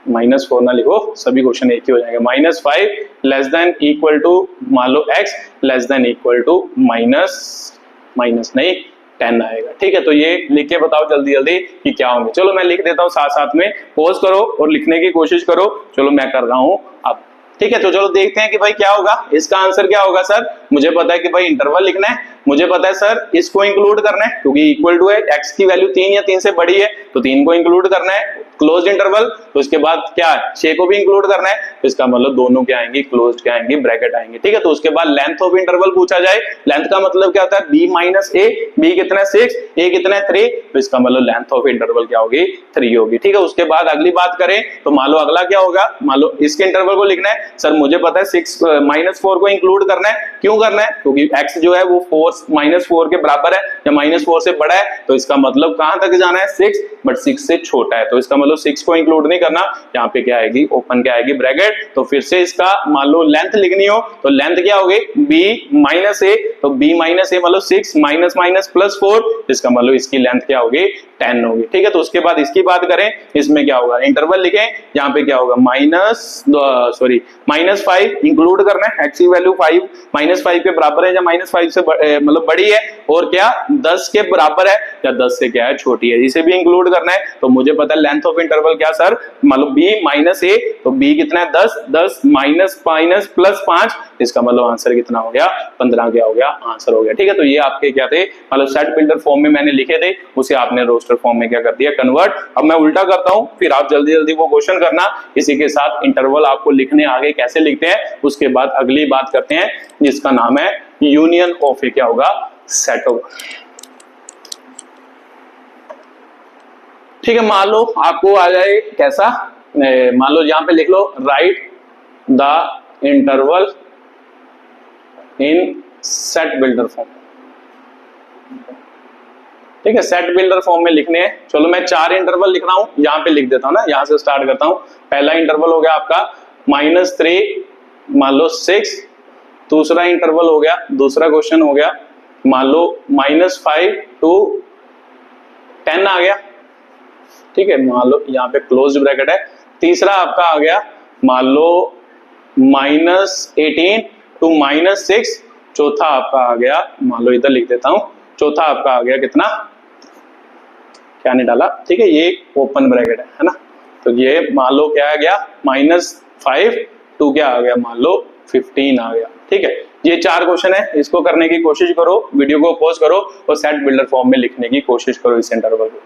-4 ना लिखो, सभी क्वेश्चन एक ही हो जाएंगे, -5 लेस देन इक्वल टू मान लो x less than equal to minus नहीं 10 आएगा, ठीक है। तो ये लिख के बताओ जल्दी जल्दी कि क्या होंगे। चलो मैं लिख देता हूँ, साथ साथ में पॉज करो और लिखने की कोशिश करो। चलो मैं कर रहा हूँ अब, ठीक है। तो चलो देखते हैं कि भाई क्या होगा, इसका आंसर क्या होगा सर। मुझे पता है कि भाई इंटरवल लिखना है, मुझे पता है सर इसको इंक्लूड करना है क्योंकि इक्वल टू है, x की वैल्यू 3 या 3 से बड़ी है तो 3 को इंक्लूड करना है, क्लोज इंटरवल। तो उसके बाद क्या है, 6 को भी इंक्लूड करना है, तो इसका मतलब दोनों क्या आएंगे, क्लोज क्या आएंगे, ब्रैकेट आएंगे, ठीक है। तो उसके बाद लेंथ ऑफ इंटरवल पूछा जाए, लेंथ का मतलब क्या होता है, b माइनस ए, b कितना है 6, a कितना है 3, तो इसका मतलब लेंथ ऑफ इंटरवल क्या होगी, 3 होगी, ठीक है। उसके बाद अगली बात करें तो मान लो अगला क्या होगा, मान लो इसके इंटरवल को लिखना है, सर मुझे पता है 6 -4 को इंक्लूड करना है, क्यों करना है, क्योंकि x जो है वो -4 के बराबर है या -4 से बड़ा है, तो इसका मतलब कहां तक जाना है, 6 बट 6 से छोटा है, तो इसका मतलब 6 को इंक्लूड नहीं करना। यहाँ पे क्या आएगी, ओपन क्या आएगी, ब्रैकेट। तो फिर से इसका मान लो लेंथ लिखनी हो तो लेंथ क्या होगी, b माइनस ए, तो b माइनस ए मतलब 6 माइनस माइनस प्लस 4, इसका मतलब इसकी लेंथ क्या होगी, 10 होगी। ठीक है, तो उसके बाद इसकी बात करें, इसमें क्या होगा, इंटरवल लिखें, यहाँ पे क्या होगा -5 इंक्लूड करना है, x की वैल्यू 5 -5 के बराबर है या -5 से मतलब बड़ी है, और क्या 10 के बराबर है या 10 से क्या है, छोटी है, इसे भी इंक्लूड करना है। तो मुझे पता है लेंथ ऑफ इंटरवल क्या सर, मतलब b माइनस ए, तो b कितना है 10, 10 माइनस माइनस प्लस 5, इसका मतलब आंसर कितना हो गया, 15 क्या हो गया, आंसर हो गया। ठीक है, तो ये आपके क्या थे, मतलब सेट बिल्डर फॉर्म में मैंने लिखे थे, उसे आपने रोस्टर फॉर्म में क्या कर दिया, कन्वर्ट। अब मैं उल्टा करता हूं, फिर आप जल्दी जल्दी वो क्वेश्चन करना। इसी के साथ इंटरवल आपको लिखने आगे कैसे लिखते हैं, उसके बाद अगली बात करते हैं, जिसका नाम है यूनियन ऑफ ए क्या होगा, सेट होगा। ठीक है, मान लो आपको आ जाए कैसा, मान लो यहां पे लिख लो, write the interval in set builder form. ठीक है, सेट बिल्डर फॉर्म में लिखने हैं। चलो मैं 4 इंटरवल लिख रहा हूं, यहां पे लिख देता हूं ना, यहां से स्टार्ट करता हूं। पहला इंटरवल हो गया आपका -3 मान लो 6, दूसरा इंटरवल हो गया, दूसरा क्वेश्चन हो गया मान लो -5 to 10 आ गया। ठीक है, मान लो यहाँ पे क्लोज ब्रैकेट है। तीसरा आपका आ गया मान लो -18 to -6, चौथा आपका आ गया, मान लो इधर लिख देता हूं, चौथा आपका आ गया कितना, क्या नहीं डाला, ठीक है, ये ओपन ब्रैकेट है ना, तो ये मान लो क्या आ गया, -5 to क्या आ गया, मान लो 15 आ गया। ठीक है, ये 4 क्वेश्चन है, इसको करने की कोशिश करो, वीडियो को पॉज करो और सेट बिल्डर फॉर्म में लिखने की कोशिश करो इस इंटरवल को।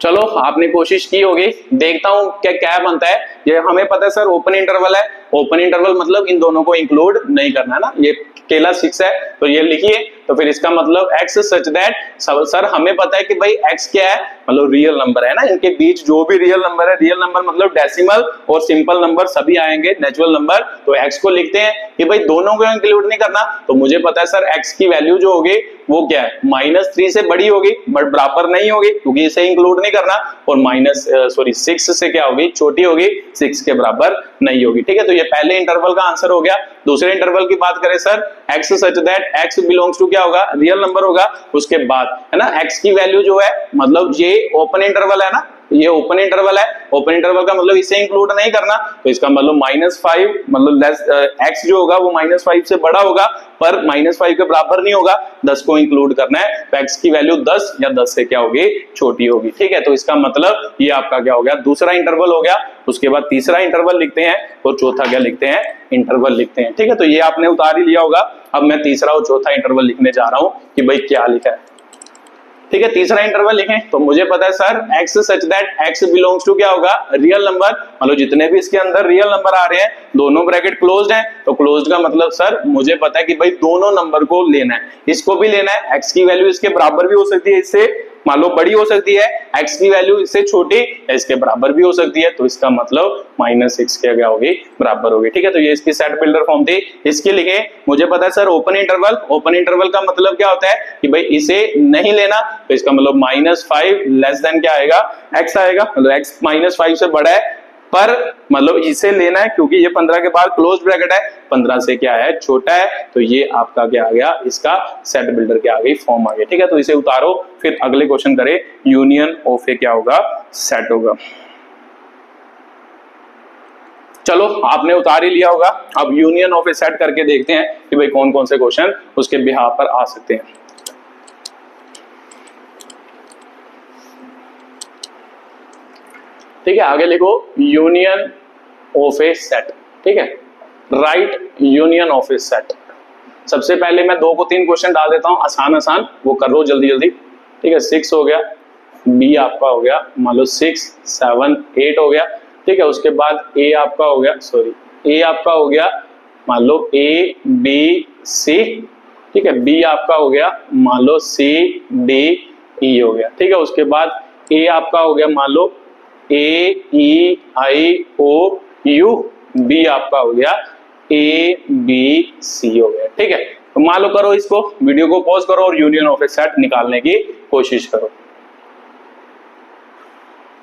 चलो आपने कोशिश की होगी, देखता हूं क्या क्या बनता है। ये हमें पता है सर ओपन इंटरवल है, ओपन इंटरवल मतलब इन दोनों को इंक्लूड नहीं करना है ना, ये केला 6 है तो ये लिखिए, तो फिर इसका मतलब x सच दैट, सर हमें पता है कि भाई x क्या है, मतलब रियल नंबर है ना, इनके बीच जो भी रियल नंबर है, रियल नंबर मतलब डेसिमल और सिंपल नंबर सभी आएंगे, नेचुरल नंबर, तो x को लिखते हैं कि भाई दोनों को इंक्लूड नहीं करना। तो मुझे पता है सर x की वैल्यू जो होगी वो क्या है, -3 से बड़ी होगी बट बराबर नहीं होगी क्योंकि इसे इंक्लूड नहीं करना, और 6 से क्या होगी, छोटी होगी, 6 के बराबर नहीं होगी। ठीक है, तो ये पहले इंटरवल का आंसर हो गया। दूसरे इंटरवल की बात करें sir, x such that x belongs to क्या होगा, रियल नंबर होगा। उसके बाद है ना x की वैल्यू जो है, मतलब ये ओपन इंटरवल है ना, ये ओपन इंटरवल है, ओपन इंटरवल का मतलब इसे इंक्लूड नहीं करना, तो इसका मतलब -5 मतलब x जो होगा वो -5 से बड़ा होगा पर -5 के बराबर नहीं होगा, 10 को इंक्लूड करना है, तो x की वैल्यू 10 या 10 से क्या होगी, छोटी होगी। ठीक है, तो इसका मतलब ये आपका क्या हो गया, दूसरा इंटरवल हो गया। उसके बाद तीसरा इंटरवल लिखते हैं और चौथा क्या लिखते हैं, इंटरवल लिखते हैं। ठीक है, तो ये आपने उतार ही लिया होगा। अब मैं तीसरा और चौथा इंटरवल लिखने जा रहा हूं कि भाई क्या लिखा है। ठीक है, तीसरा इंटरवल लिखें, तो मुझे पता है sir x such that x belongs to क्या होगा, रियल नंबर, मतलब जितने भी इसके अंदर रियल नंबर आ रहे हैं दोनों ब्रैकेट क्लोज्ड हैं, तो क्लोज्ड का मतलब सर मुझे पता है कि भाई दोनों नंबर को लेना है, इसको भी लेना है, x की वैल्यू इसके बराबर भी हो सकती है, इससे मान लो बड़ी हो सकती है, x की वैल्यू इससे छोटी या इसके बराबर भी हो सकती है, तो इसका मतलब -6 के क्या होगी, बराबर होगी। ठीक है, तो ये इसकी सेट बिल्डर फॉर्म थी, इसके लिखे। मुझे पता है sir open interval, open interval का मतलब क्या होता है कि भाई इसे नहीं लेना, तो इसका मतलब -5 लेस देन क्या आएगा, x आएगा, मतलब x -5 से बड़ा है पर मतलब इसे लेना है क्योंकि ये 15 के बाद क्लोज ब्रैकेट है, 15 से क्या है, छोटा है, तो ये आपका क्या आ गया, इसका सेट बिल्डर क्या आ गई, फॉर्म आ गया। ठीक है, तो इसे उतारो, फिर अगले क्वेश्चन करें, यूनियन ऑफ ए क्या होगा, सेट होगा। चलो आपने उतार ही लिया होगा, अब यूनियन ऑफ ए सेट करके देखते हैं कि भाई कौन कौन से क्वेश्चन उसके बिहाफ पर आ सकते हैं। ठीक है, आगे लिखो यूनियन ऑफ ए सेट। ठीक है, right union of A set. सबसे पहले मैं 2 को 3 क्वेश्चन डाल देता हूं, आसान आसान, वो कर लो जल्दी जल्दी। ठीक है, 6 हो गया, बी आपका हो गया मान लो 6, 7, 8 हो गया। ठीक है, उसके बाद ए आपका हो गया, ए आपका हो गया मान लो ए बी सी। ठीक है, बी आपका हो गया मान लो सी डी ई हो गया। ठीक है, उसके बाद ए आपका हो गया मान लो ए ई आई ओ यू, बी आपका हो गया ए बी सी हो गया। ठीक है, तो मान लो करो इसको, वीडियो को पॉज करो और यूनियन ऑफ ए सेट निकालने की कोशिश करो।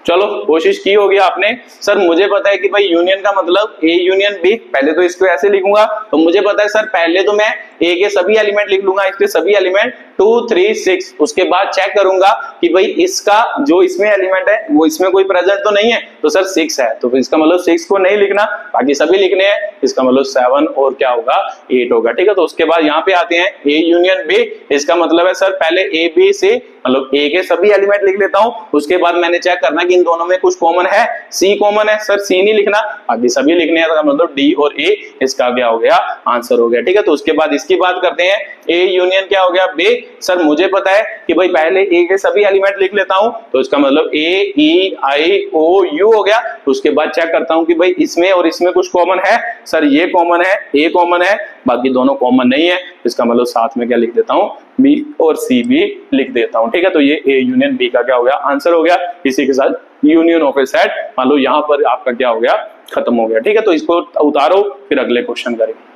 चलो कोशिश की होगी आपने। सर मुझे पता है कि भाई यूनियन का मतलब ए यूनियन बी, पहले तो इसको ऐसे लिखूंगा, तो मुझे पता है सर पहले तो मैं ए के सभी एलिमेंट लिख लूंगा, इसके सभी एलिमेंट 2 3 6, उसके बाद चेक करूंगा कि भाई इसका जो इसमें एलिमेंट है वो इसमें कोई प्रेजेंट तो नहीं है, तो सर 6 है, तो फिर इसका मतलब 6 को नहीं लिखना, बाकी सभी लिखने हैं, इसका मतलब 7 और क्या होगा 8 होगा। ठीक है, तो उसके बाद यहाँ पे आते हैं ए यूनियन बी, इसका मतलब है सर पहले ए बी सी, मतलब ए के सभी एलिमेंट लिख लेता हूं, उसके बाद मैंने चेक करना कि इन दोनों में कुछ कॉमन है, सी कॉमन है, सर सी नहीं लिखना, बाकी सभी लिखने हैं, तो मतलब डी और ए इसका क्या हो गया आंसर हो गया। ठीक है, तो उसके बाद इसकी बात करते हैं, ए यूनियन क्या हो गया बी। सर मुझे पता है कि भाई पहले ए के सभी एलिमेंट लिख लेता हूं, तो इसका मतलब ए ई आई ओ यू हो गया, तो उसके बाद चेक करता हूं कि भाई इसमें और इसमें कुछ कॉमन है, सर ये कॉमन है, ए कॉमन है, बाकी दोनों कॉमन नहीं है, इसका मतलब साथ में क्या लिख देता हूं बी और सी भी लिख देता हूं। ठीक है, तो ये ए यूनियन बी का क्या हो गया आंसर हो गया। इसी के साथ यूनियन ऑफ ए सेट मान लो यहां पर आपका क्या हो गया खत्म हो गया। ठीक है, तो इसको उतारो फिर अगले क्वेश्चन करेंगे।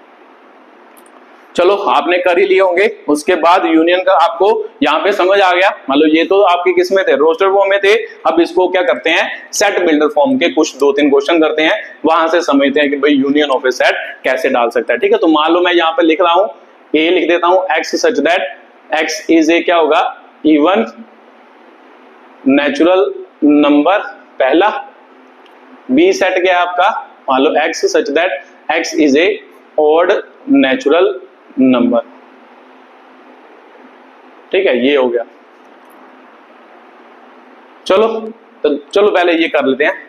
चलो आपने कर ही लिए होंगे, उसके बाद यूनियन का आपको यहाँ पे समझ आ गया, मान लो ये तो आपके किस में थे रोस्टर फॉर्म में थे, अब इसको क्या करते हैं सेट बिल्डर फॉर्म के कुछ 2-3 क्वेश्चन करते हैं, वहां से समझते हैं कि भाई यूनियन ऑफ ए सेट कैसे डाल सकता है। ठीक है, तो मान लो मैं यहाँ पे लिख रहा हूं ए लिख देता हूं x such that x is a क्या होगा इवन नेचुरल नंबर पहला, बी सेट क्या है आपका मान लो x such that x is a odd natural number. ठीक है, ये हो गया। चलो तो चलो पहले ये कर लेते हैं,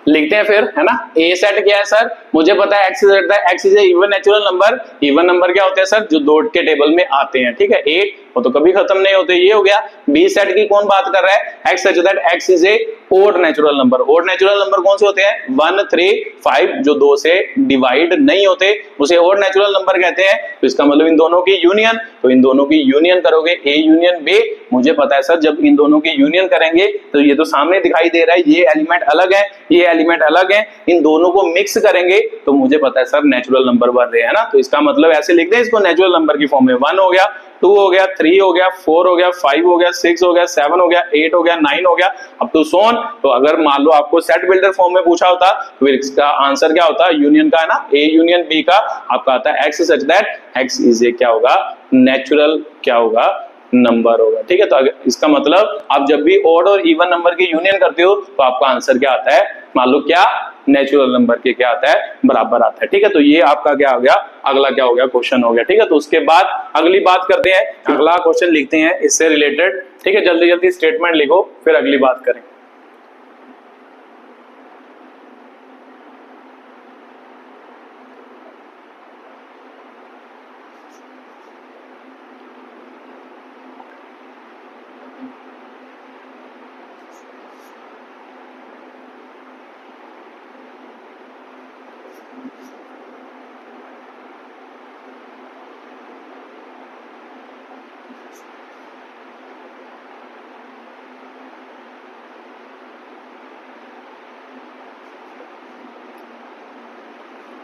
लिखते हैं फिर, है ना। ए सेट क्या है सर, मुझे पता है एक्स सेट है x is A even natural number. Even number क्या होते हैं सर, जो दो के टेबल में आते हैं। ठीक है, 8 वो तो कभी खत्म नहीं होते, ये हो गया। बी सेट की कौन बात कर रहा है, X such that x is a odd natural number. Odd natural number कौन से होते हैं 1 3 5, जो 2 से डिवाइड नहीं होते उसे ओड नेचुरल नंबर कहते हैं। तो इसका मतलब इन दोनों की यूनियन, तो इन दोनों की यूनियन करोगे ए यूनियन बी। मुझे पता है सर जब इन दोनों की यूनियन करेंगे तो ये तो सामने दिखाई दे रहा है, ये एलिमेंट अलग है, ये एलिमेंट अलग है, इन दोनों को मिक्स करेंगे तो मुझे पता है सर नेचुरल नंबर बन रहे हैं ना। तो इसका मतलब ऐसे लिख दें इसको नेचुरल नंबर की फॉर्म में, 1 हो गया, 2 हो गया, 3 हो गया, 4 हो गया, 5 हो गया, 6 हो गया, 7 हो गया, 8 हो गया, 9 हो गया, अब तो सो ऑन। तो अगर मान लो आपको सेट बिल्डर फॉर्म में पूछा होता तो इसका आंसर क्या होता, यूनियन का है ना, ए यूनियन बी का आपका आता है X such that x is a क्या होगा नेचुरल क्या होगा नंबर होगा। ठीक है, तो इसका मतलब आप जब भी ऑड और इवन नंबर की यूनियन करते हो तो आपका आंसर क्या आता है, मान लो क्या नेचुरल नंबर के क्या आता है बराबर आता है। ठीक है, तो ये आपका क्या हो गया, अगला क्या हो गया क्वेश्चन हो गया। ठीक है, तो उसके बाद अगली बात करते हैं, अगला क्वेश्चन लिखते हैं इससे रिलेटेड। ठीक है, जल्दी जल्दी स्टेटमेंट लिखो फिर अगली बात करें।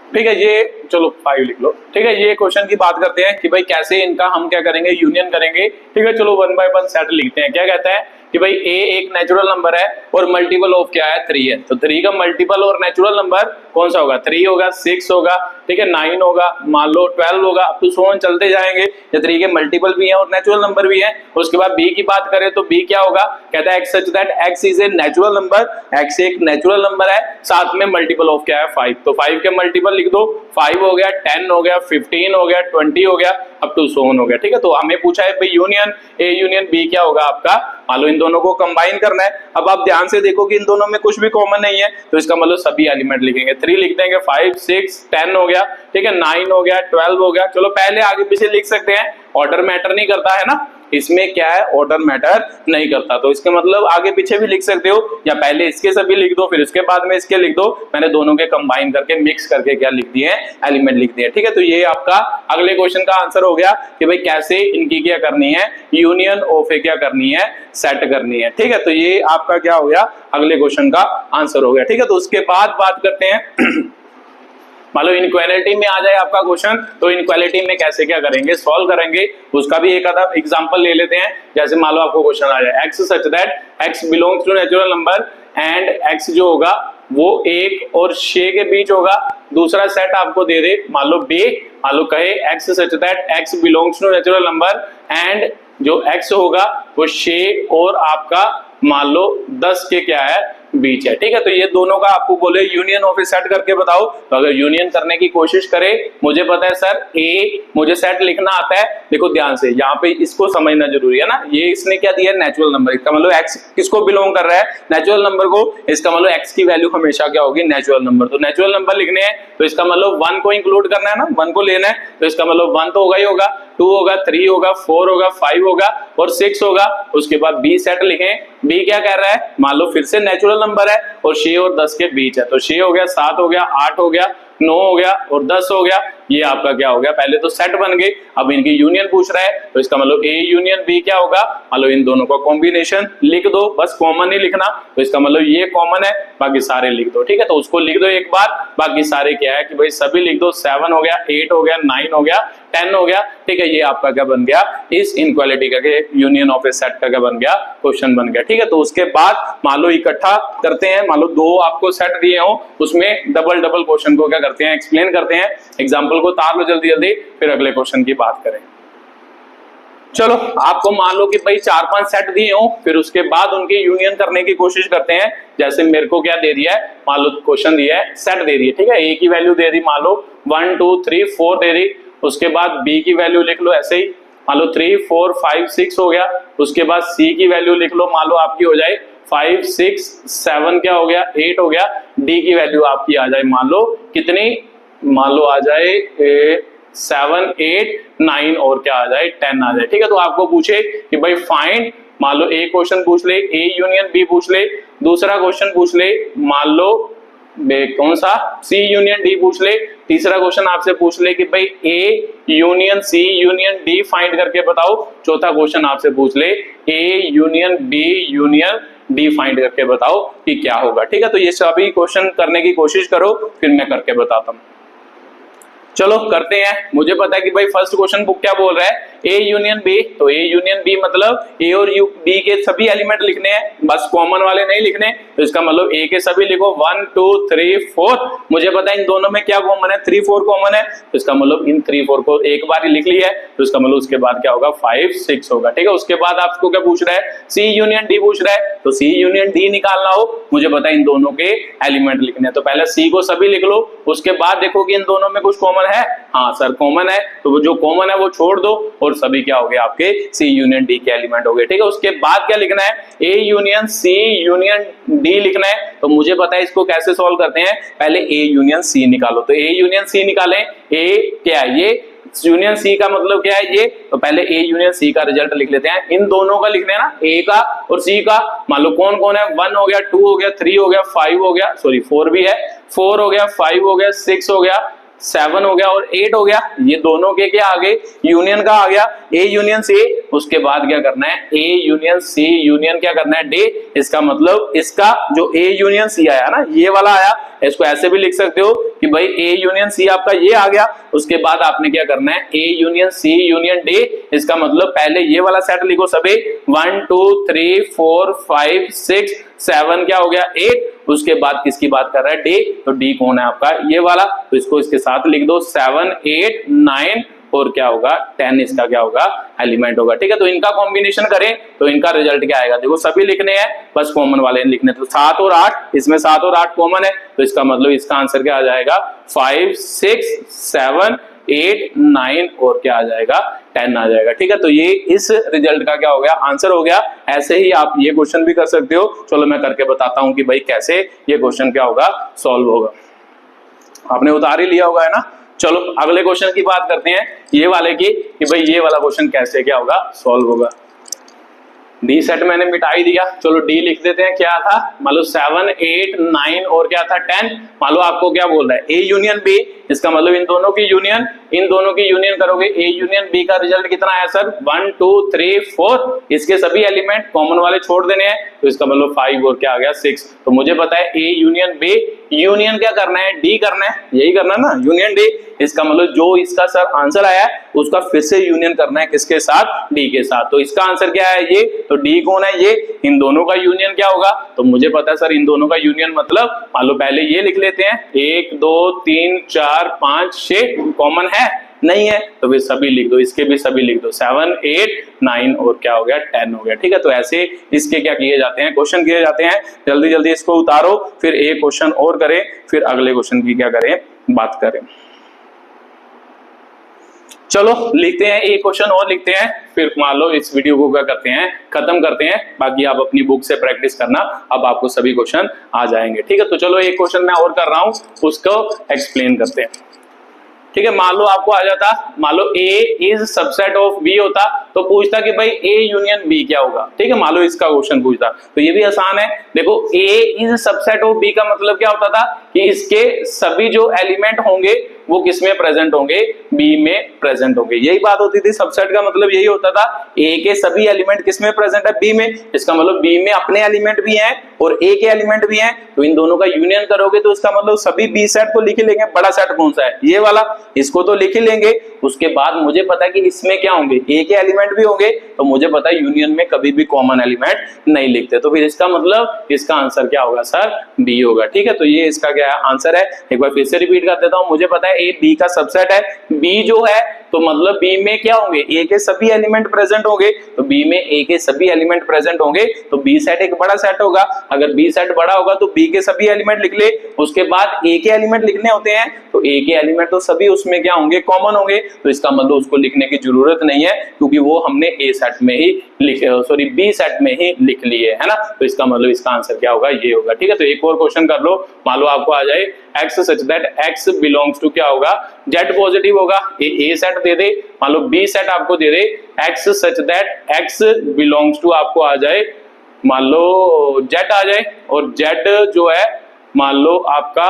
ठीक है, ये चलो 5 लिख लो। ठीक है, ये क्वेश्चन की बात करते हैं कि भाई कैसे इनका हम क्या करेंगे यूनियन करेंगे। ठीक है, चलो 1 बाय 1 सेट लिखते हैं। क्या कहता है कि भाई ए एक नेचुरल नंबर है और मल्टीपल ऑफ क्या है 3 है, तो 3 का मल्टीपल और नेचुरल नंबर कौन सा होगा, 3 होगा, 6 होगा, ठीक है, 9 होगा, मान लो 12 होगा, अब तो सोन चलते जाएंगे। ये 3 के मल्टीपल भी हैं और नेचुरल नंबर भी हैं। उसके बाद बी की बात करें तो बी क्या होगा, कहता है X such that x is a natural number, x एक नेचुरल नंबर है, साथ में मल्टीपल ऑफ क्या है 5, तो 5 के मल्टीपल लिख दो, 5 हो गया, 10 हो गया, 15 हो गया, 20 हो गया, अब तो सोन हो गया। ठीक है, तो हमें पूछा है भाई यूनियन ए यूनियन बी क्या होगा आपका, मान लो इन दोनों को कंबाइन करना है। अब आप ध्यान से देखो कि इन दोनों में कुछ भी कॉमन नहीं है, तो इसका मतलब सभी एलिमेंट लिखेंगे, 3 लिख देंगे, 5 6 10 हो गया, ठीक है, 9 हो गया, 12 हो गया। चलो पहले आगे पीछे लिख सकते हैं, ऑर्डर मैटर नहीं करता है ना, इसमें क्या है ऑर्डर मैटर नहीं करता, तो इसका मतलब आगे पीछे भी लिख सकते हो, या पहले इसके सभी लिख दो फिर उसके बाद में इसके लिख दो। मैंने दोनों के कंबाइन करके मिक्स करके क्या लिख दिए एलिमेंट लिख दिए। ठीक है, तो ये आपका अगले क्वेश्चन का आंसर हो गया कि भाई कैसे इनकी क्या करनी है यूनियन ऑफ ए क्या करनी है सेट करनी है। ठीक है, तो ये आपका क्या हो गया अगले क्वेश्चन का आंसर हो गया। ठीक है, तो उसके बाद बात करते हैं मान लो इनक्वालिटी में आ जाए आपका क्वेश्चन, तो इनक्वालिटी में कैसे क्या करेंगे, सॉल्व करेंगे, उसका भी एक आधा एग्जांपल ले लेते हैं। जैसे मान लो आपको क्वेश्चन आ जाए x such that x belongs to natural number and x जो होगा वो 1 और 6 के बीच होगा। दूसरा सेट आपको दे दे मान लो b, मान लो कहे x such that x belongs to natural number and जो x होगा वो 6 और आपका मान लो 10 के क्या है बीच है। ठीक है, तो ये दोनों का आपको बोले यूनियन ऑफ ए सेट करके बताओ। तो अगर यूनियन करने की कोशिश करे, मुझे पता है सर ए मुझे सेट लिखना आता है। देखो ध्यान से यहाँ पे इसको समझना जरूरी है ना, ये इसने क्या दिया नेचुरल नंबर, इसका मतलब एक्स किसको बिलोंग कर रहा है, नेचुरल नंबर को। इसका मतलब एक्स की वैल्यू हमेशा क्या होगी, नेचुरल नंबर। तो नेचुरल नंबर लिखने हैं तो इसका मतलब 1 को इंक्लूड करना है ना, 1 को लेना है, तो इसका मतलब 1 तो होगा ही होगा, 2 होगा, 3 होगा, 4 होगा, 5 होगा और 6 होगा। उसके बाद बी सेट लिखें, बी क्या कह रहा है, मान लो फिर से नेचुरल नंबर है और 6 और 10 के बीच है, तो 6 हो गया, 7 हो गया, 8 हो गया, 9 हो गया और 10 हो गया। ये आपका क्या हो गया, पहले तो सेट बन गए, अब इनकी यूनियन पूछ रहा है, तो इसका मतलब ए यूनियन बी क्या होगा, मतलब इन दोनों का कॉम्बिनेशन लिख दो, बस कॉमन नहीं लिखना। तो इसका मतलब ये कॉमन है, बाकी सारे लिख दो। ठीक है, तो उसको लिख दो एक बार, बाकी सारे क्या है कि भाई सभी लिख दो। 7 हो गया, 8 हो गया, 9 हो गया, 10 हो गया। ठीक है, ये आपका क्या बन गया, इस इनक्वालिटी का यूनियन ऑफ ए सेट का क्या बन गया, क्वेश्चन बन गया। ठीक है, तो उसके बाद मान लो इकट्ठा करते हैं, मान लो 2 आपको सेट दिए हो, उसमें डबल डबल क्वेश्चन को क्या करते हैं, एक्सप्लेन करते हैं। एग्जाम्पल को तार लो जल्दी जल्दी, फिर अगले क्वेश्चन की बात करें। चलो आपको मान लो कि भाई 4-5 सेट दिए हो, फिर उसके बाद उनके यूनियन करने की कोशिश करते हैं। जैसे मेरे को क्या दे दिया है, मान लो क्वेश्चन दिया है, सेट दे दिया, ठीक है, ए की वैल्यू दे दी, मान लो 1 2 3 4 दे दी। उसके बाद बी की वैल्यू लिख लो ऐसे ही, मान लो 3 4 5 6 हो गया। उसके बाद सी की वैल्यू लिख लो, मान लो आपकी हो जाए 5 6 7 क्या हो गया, 8 हो गया। डी की वैल्यू आपकी आ जाए मान लो कितनी, मान लो आ जाए 7 8 9 और क्या आ जाए 10 आ जाए। ठीक है, तो आपको पूछे कि भाई फाइंड, मान लो एक क्वेश्चन पूछ ले ए यूनियन बी पूछ ले, दूसरा क्वेश्चन पूछ ले मान लो कौन सा सी यूनियन डी पूछ ले, तीसरा क्वेश्चन आपसे पूछ ले कि भाई A union C union D find करके बताओ, चौथा क्वेश्चन आपसे पूछ ले A union B union D find करके बताओ कि क्या होगा। ठीक है, तो ये सभी क्वेश्चन करने की कोशिश करो, फिर मैं करके बताता हूं। चलो करते हैं। मुझे पता है कि भाई फर्स्ट क्वेश्चन बुक क्या बोल रहा है, ए यूनियन बी। तो ए यूनियन बी मतलब ए और यू बी के सभी एलिमेंट लिखने हैं, बस कॉमन वाले नहीं लिखने। तो इसका मतलब ए के सभी लिखो 1 2 3 4। मुझे पता है इन दोनों में क्या कॉमन है, 3 4 कॉमन है। तो इसका मतलब इन 3 4 को एक बार ही लिख लिया है, तो इसका मतलब उसके बाद क्या होगा 5 6 होगा। ठीक है, उसके बाद आपको क्या पूछ रहा है, सी यूनियन डी पूछ रहा है। तो सी यूनियन डी निकालना हो, मुझे पता है इन दोनों के एलिमेंट लिखने हैं। तो पहले सी को सभी लिख लो, उसके बाद देखो कि इन दोनों में कुछ कॉमन है, हाँ सर कॉमन है, तो वो जो कॉमन है वो छोड़ दो और सभी क्या हो गए आपके सी यूनियन डी के एलिमेंट हो गए। ठीक है, उसके बाद क्या लिखना है, A union C union D लिखना है। तो मुझे पता है इसको कैसे सॉल्व करते हैं, पहले ए यूनियन सी निकालो। तो ए यूनियन सी निकालें, ए क्या है ये यूनियन सी का मतलब क्या है ये, तो पहले ए यूनियन सी का रिजल्ट लिख लेते हैं। इन दोनों का लिखना है ना, ए का और सी का। मान लो कौन कौन है, 1 हो गया, 2 हो गया, 3 हो गया, 5 हो गया, सॉरी 4 भी है, 4 हो गया, 5 हो गया, 6 हो गया, 7 हो गया और 8 हो गया। ये दोनों के क्या आ गए, यूनियन का आ गया ए यूनियन सी। उसके बाद क्या करना है, ए यूनियन सी यूनियन क्या करना है डी। इसका मतलब इसका जो ए यूनियन सी आया ना, ये वाला आया, इसको ऐसे भी लिख सकते हो कि भाई ए यूनियन सी आपका ये आ गया। उसके बाद आपने क्या करना है, A union C union D. इसका मतलब पहले ये वाला सेट लिखो सभी, 1 2 3 4 5 6 7 क्या हो गया 8। उसके बाद किसकी बात कर रहा है, डी। तो डी कौन है आपका ये वाला, तो इसको इसके साथ लिख दो 7 8 9 और क्या होगा 10 इसका क्या होगा एलिमेंट होगा। ठीक है, तो इनका कॉम्बिनेशन करें तो इनका रिजल्ट क्या आएगा, देखो सभी लिखने हैं, बस कॉमन वाले लिखने। तो 7 और 8, इसमें 7 और 8 कॉमन है, तो इसका मतलब इसका आंसर क्या आ जाएगा 5 6 7 8 9 और क्या आ जाएगा 10 आ जाएगा। ठीक है, तो ये इस रिजल्ट का क्या हो गया आंसर हो गया। ऐसे ही आप ये क्वेश्चन भी कर सकते हो। चलो मैं करके बताता हूं कि भाई कैसे ये क्वेश्चन क्या होगा सॉल्व होगा। आपने उतार ही लिया होगा है ना। चलो अगले क्वेश्चन की बात करते हैं, ये वाले की, कि भाई ये वाला क्वेश्चन कैसे क्या होगा सॉल्व होगा। डी सेट मैंने मिटा ही दिया, चलो डी लिख देते हैं। क्या था, मान लो 7 8 9 और क्या था 10। मान लो आपको क्या बोल रहा है, ए यूनियन बी। इसका मतलब इन दोनों की यूनियन, इन दोनों की यूनियन करोगे, ए यूनियन बी का रिजल्ट कितना आया सर 1 2 3 4। इसके सभी एलिमेंट कॉमन वाले छोड़ देने हैं, तो इसका मतलब 5 और क्या आ गया 6। तो मुझे पता है ए यूनियन बी यूनियन क्या करना है, डी करना है, यही करना है ना, यूनियन डी। इसका मतलब जो इसका सर आंसर आया है उसका फिर से यूनियन करना है, किसके साथ, डी के साथ। तो इसका आंसर क्या है, ये, तो डी कौन है, ये, इन दोनों का यूनियन क्या होगा, तो मुझे पता है सर इन दोनों का यूनियन मतलब, मान लो पहले ये लिख लेते हैं, 1 2 3 4 5 6 कॉमन है, नहीं है तो फिर सभी लिख दो, इसके भी सभी लिख दो, 7 8 9 और क्या हो गया, 10 हो गया। ठीक है, तो ऐसे इसके क्या किए जाते हैं, क्वेश्चन किए जाते हैं। जल्दी जल्दी इसको उतारो, फिर एक क्वेश्चन और करें, फिर अगले क्वेश्चन की क्या करें, बात करें। चलो लिखते हैं, एक क्वेश्चन और लिखते हैं, फिर मान लो इस वीडियो को क्या करते हैं, खत्म करते हैं। बाकी आप अपनी बुक से प्रैक्टिस करना, अब आपको सभी क्वेश्चन आ जाएंगे। ठीक है, तो चलो एक क्वेश्चन मैं और कर रहा हूं, उसको एक्सप्लेन करते हैं। ठीक है, मान लो आपको आ जाता, मान लो A is subset of B होता, तो पूछता कि भाई A यूनियन B क्या होगा। ठीक है, मान लो इसका क्वेश्चन पूछता, तो ये भी आसान है। देखो A is subset of B का मतलब क्या होता था कि इसके सभी जो एलिमेंट होंगे वो किस में प्रेजेंट होंगे, B में प्रेजेंट होंगे। यही बात होती थी, सबसेट का मतलब यही होता था, A के सभी एलिमेंट किस में प्रेजेंट है, B में। इसका मतलब B में अपने एलिमेंट भी हैं और A के एलिमेंट भी हैं, तो इन दोनों का यूनियन करोगे तो इसका मतलब सभी B सेट तो लिख ही लेंगे। बड़ा सेट कौन सा है, ये वाला, इसको तो लिख ही लेंगे। उसके बाद मुझे पता है कि इसमें क्या होंगे, A के एलिमेंट भी होंगे, तो मुझे पता है यूनियन में कभी भी कॉमन एलिमेंट नहीं लिखते, तो फिर इसका मतलब इसका आंसर क्या होगा सर, B होगा। ठीक है, तो ये इसका क्या है, आंसर है। एक बार फिर से रिपीट कर देता हूं, मुझे पता है A B का सबसेट है, B जो है तो मतलब B में क्या होंगे, A के सभी एलिमेंट प्रेजेंट होंगे, तो B में A के सभी एलिमेंट प्रेजेंट होंगे, तो B सेट एक बड़ा सेट होगा। अगर B सेट बड़ा होगा तो B के सभी एलिमेंट लिख ले, उसके बाद A के एलिमेंट लिखने होते हैं, तो A के एलिमेंट तो सभी उसमें क्या होंगे, कॉमन होंगे, तो इसका मतलब उसको लिखने की जरूरत नहीं है, क्योंकि वो हमने A सेट में ही B सेट में ही लिख लिए है ना। तो इसका मतलब इसका आंसर क्या होगा, ये होगा। ठीक है, तो एक और क्वेश्चन कर लो, मान लो आपको आ जाए x such that x belongs to क्या होगा, z पॉजिटिव होगा, A सेट दे दे, मान लो B सेट आपको दे दे, x such that x belongs to आपको आ जाए, मान लो z आ जाए, और z जो है मान लो आपका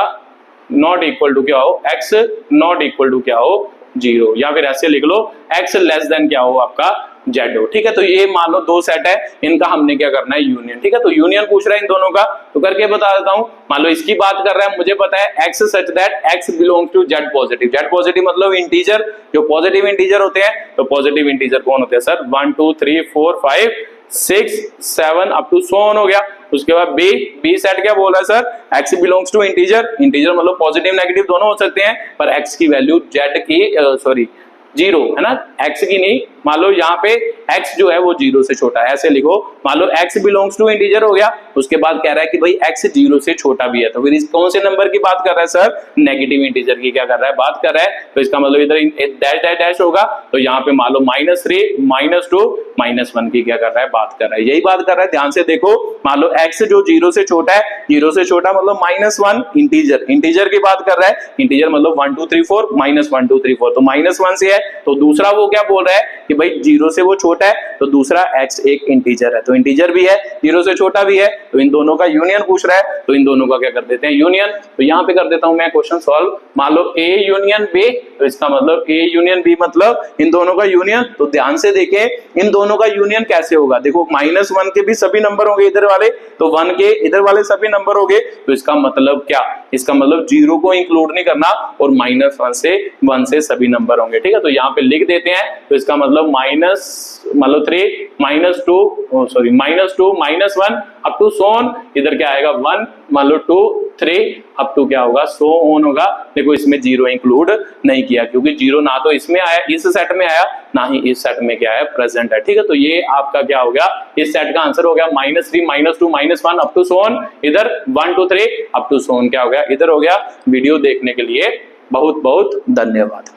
नॉट इक्वल टू क्या हो, x नॉट इक्वल टू क्या हो, 0, या फिर ऐसे लिख लो x लेस देन क्या हो आपका, z हो। ठीक है, तो ये मान लो दो सेट है, इनका हमने क्या करना है, यूनियन। ठीक है, तो यूनियन पूछ रहा है इन दोनों का, तो करके बता देता हूं। मान लो इसकी बात कर रहा है, मुझे पता है x such that x belongs to z positive. z positive मतलब इंटीजर, जो पॉजिटिव इंटीजर होते हैं, तो पॉजिटिव इंटीजर कौन होते हैं sir, 1 2 3 4 5 6 7 up to so on हो गया। उसके बाद बी सेट क्या बोल रहा है sir, x belongs to integer, integer मतलब पॉजिटिव नेगेटिव दोनों हो सकते हैं, पर x की वैल्यू z की 0 है ना, x की नहीं। मान लो यहाँ पे x जो है वो 0 से छोटा है, ऐसे लिखो, मान लो x बिलोंग्स टू इंटीजर हो गया, उसके बाद कह रहा है कि भाई x 0 से छोटा भी है, तो फिर इस कौन से नंबर की बात कर रहा है सर, नेगेटिव इंटीजर की क्या कर रहा है, बात कर रहा है। तो इसका मतलब इधर डैश डैश डैश होगा, तो यहाँ पे मान लो -3 -2 -1 की क्या कर रहा है, बात कर रहा है, यही बात कर रहा है। ध्यान से देखो, मान लो x जो 0 से छोटा है, 0 से छोटा मतलब -1, इंटीजर की बात कर रहा है, इंटीजर मतलब 1 2 3 4 -1 2 3 4, तो -1 से है, तो दूसरा वो क्या बोल रहा है कि भाई 0 से वो छोटा है, तो दूसरा x एक इंटीजर है, तो इंटीजर भी है, 0 से छोटा भी है, तो इन दोनों का यूनियन पूछ रहा है, तो इन दोनों का क्या कर देते हैं, यूनियन। तो यहाँ पे कर देता हूं मैं क्वेश्चन सॉल्व। मान लो A यूनियन B, तो इसका मतलब A यूनियन B मतलब इन दोनों का यूनियन। तो ध्यान से देखें इन दोनों का यूनियन कैसे होगा, देखो -1 के भी सभी नंबर होंगे इधर वाले, तो 1 के इधर वाले सभी नंबर होंगे, तो इसका मतलब क्या, इसका मतलब 0 को इंक्लूड नहीं करना, और -1 से 1 से सभी नंबर होंगे। ठीक है, तो यहाँ पे लिख देते हैं, तो इसका मतलब मान लो 3 -2 -1 अप टू सो ऑन, इधर क्या आएगा 1, मान लो 2 3 अप टू क्या होगा, सो ऑन होगा। देखो इसमें 0 इंक्लूड नहीं किया, क्योंकि 0 ना तो इसमें आया, इस सेट में आया, ना ही इस सेट में क्या है, प्रेजेंट है। ठीक है, तो ये आपका क्या हो गया, इस सेट का आंसर हो गया -3 -2 -1 अप टू सो ऑन, इधर 1 2 3 अप टू सो ऑन क्या हो गया, इधर हो गया। वीडियो देखने के लिए बहुत बहुत धन्यवाद।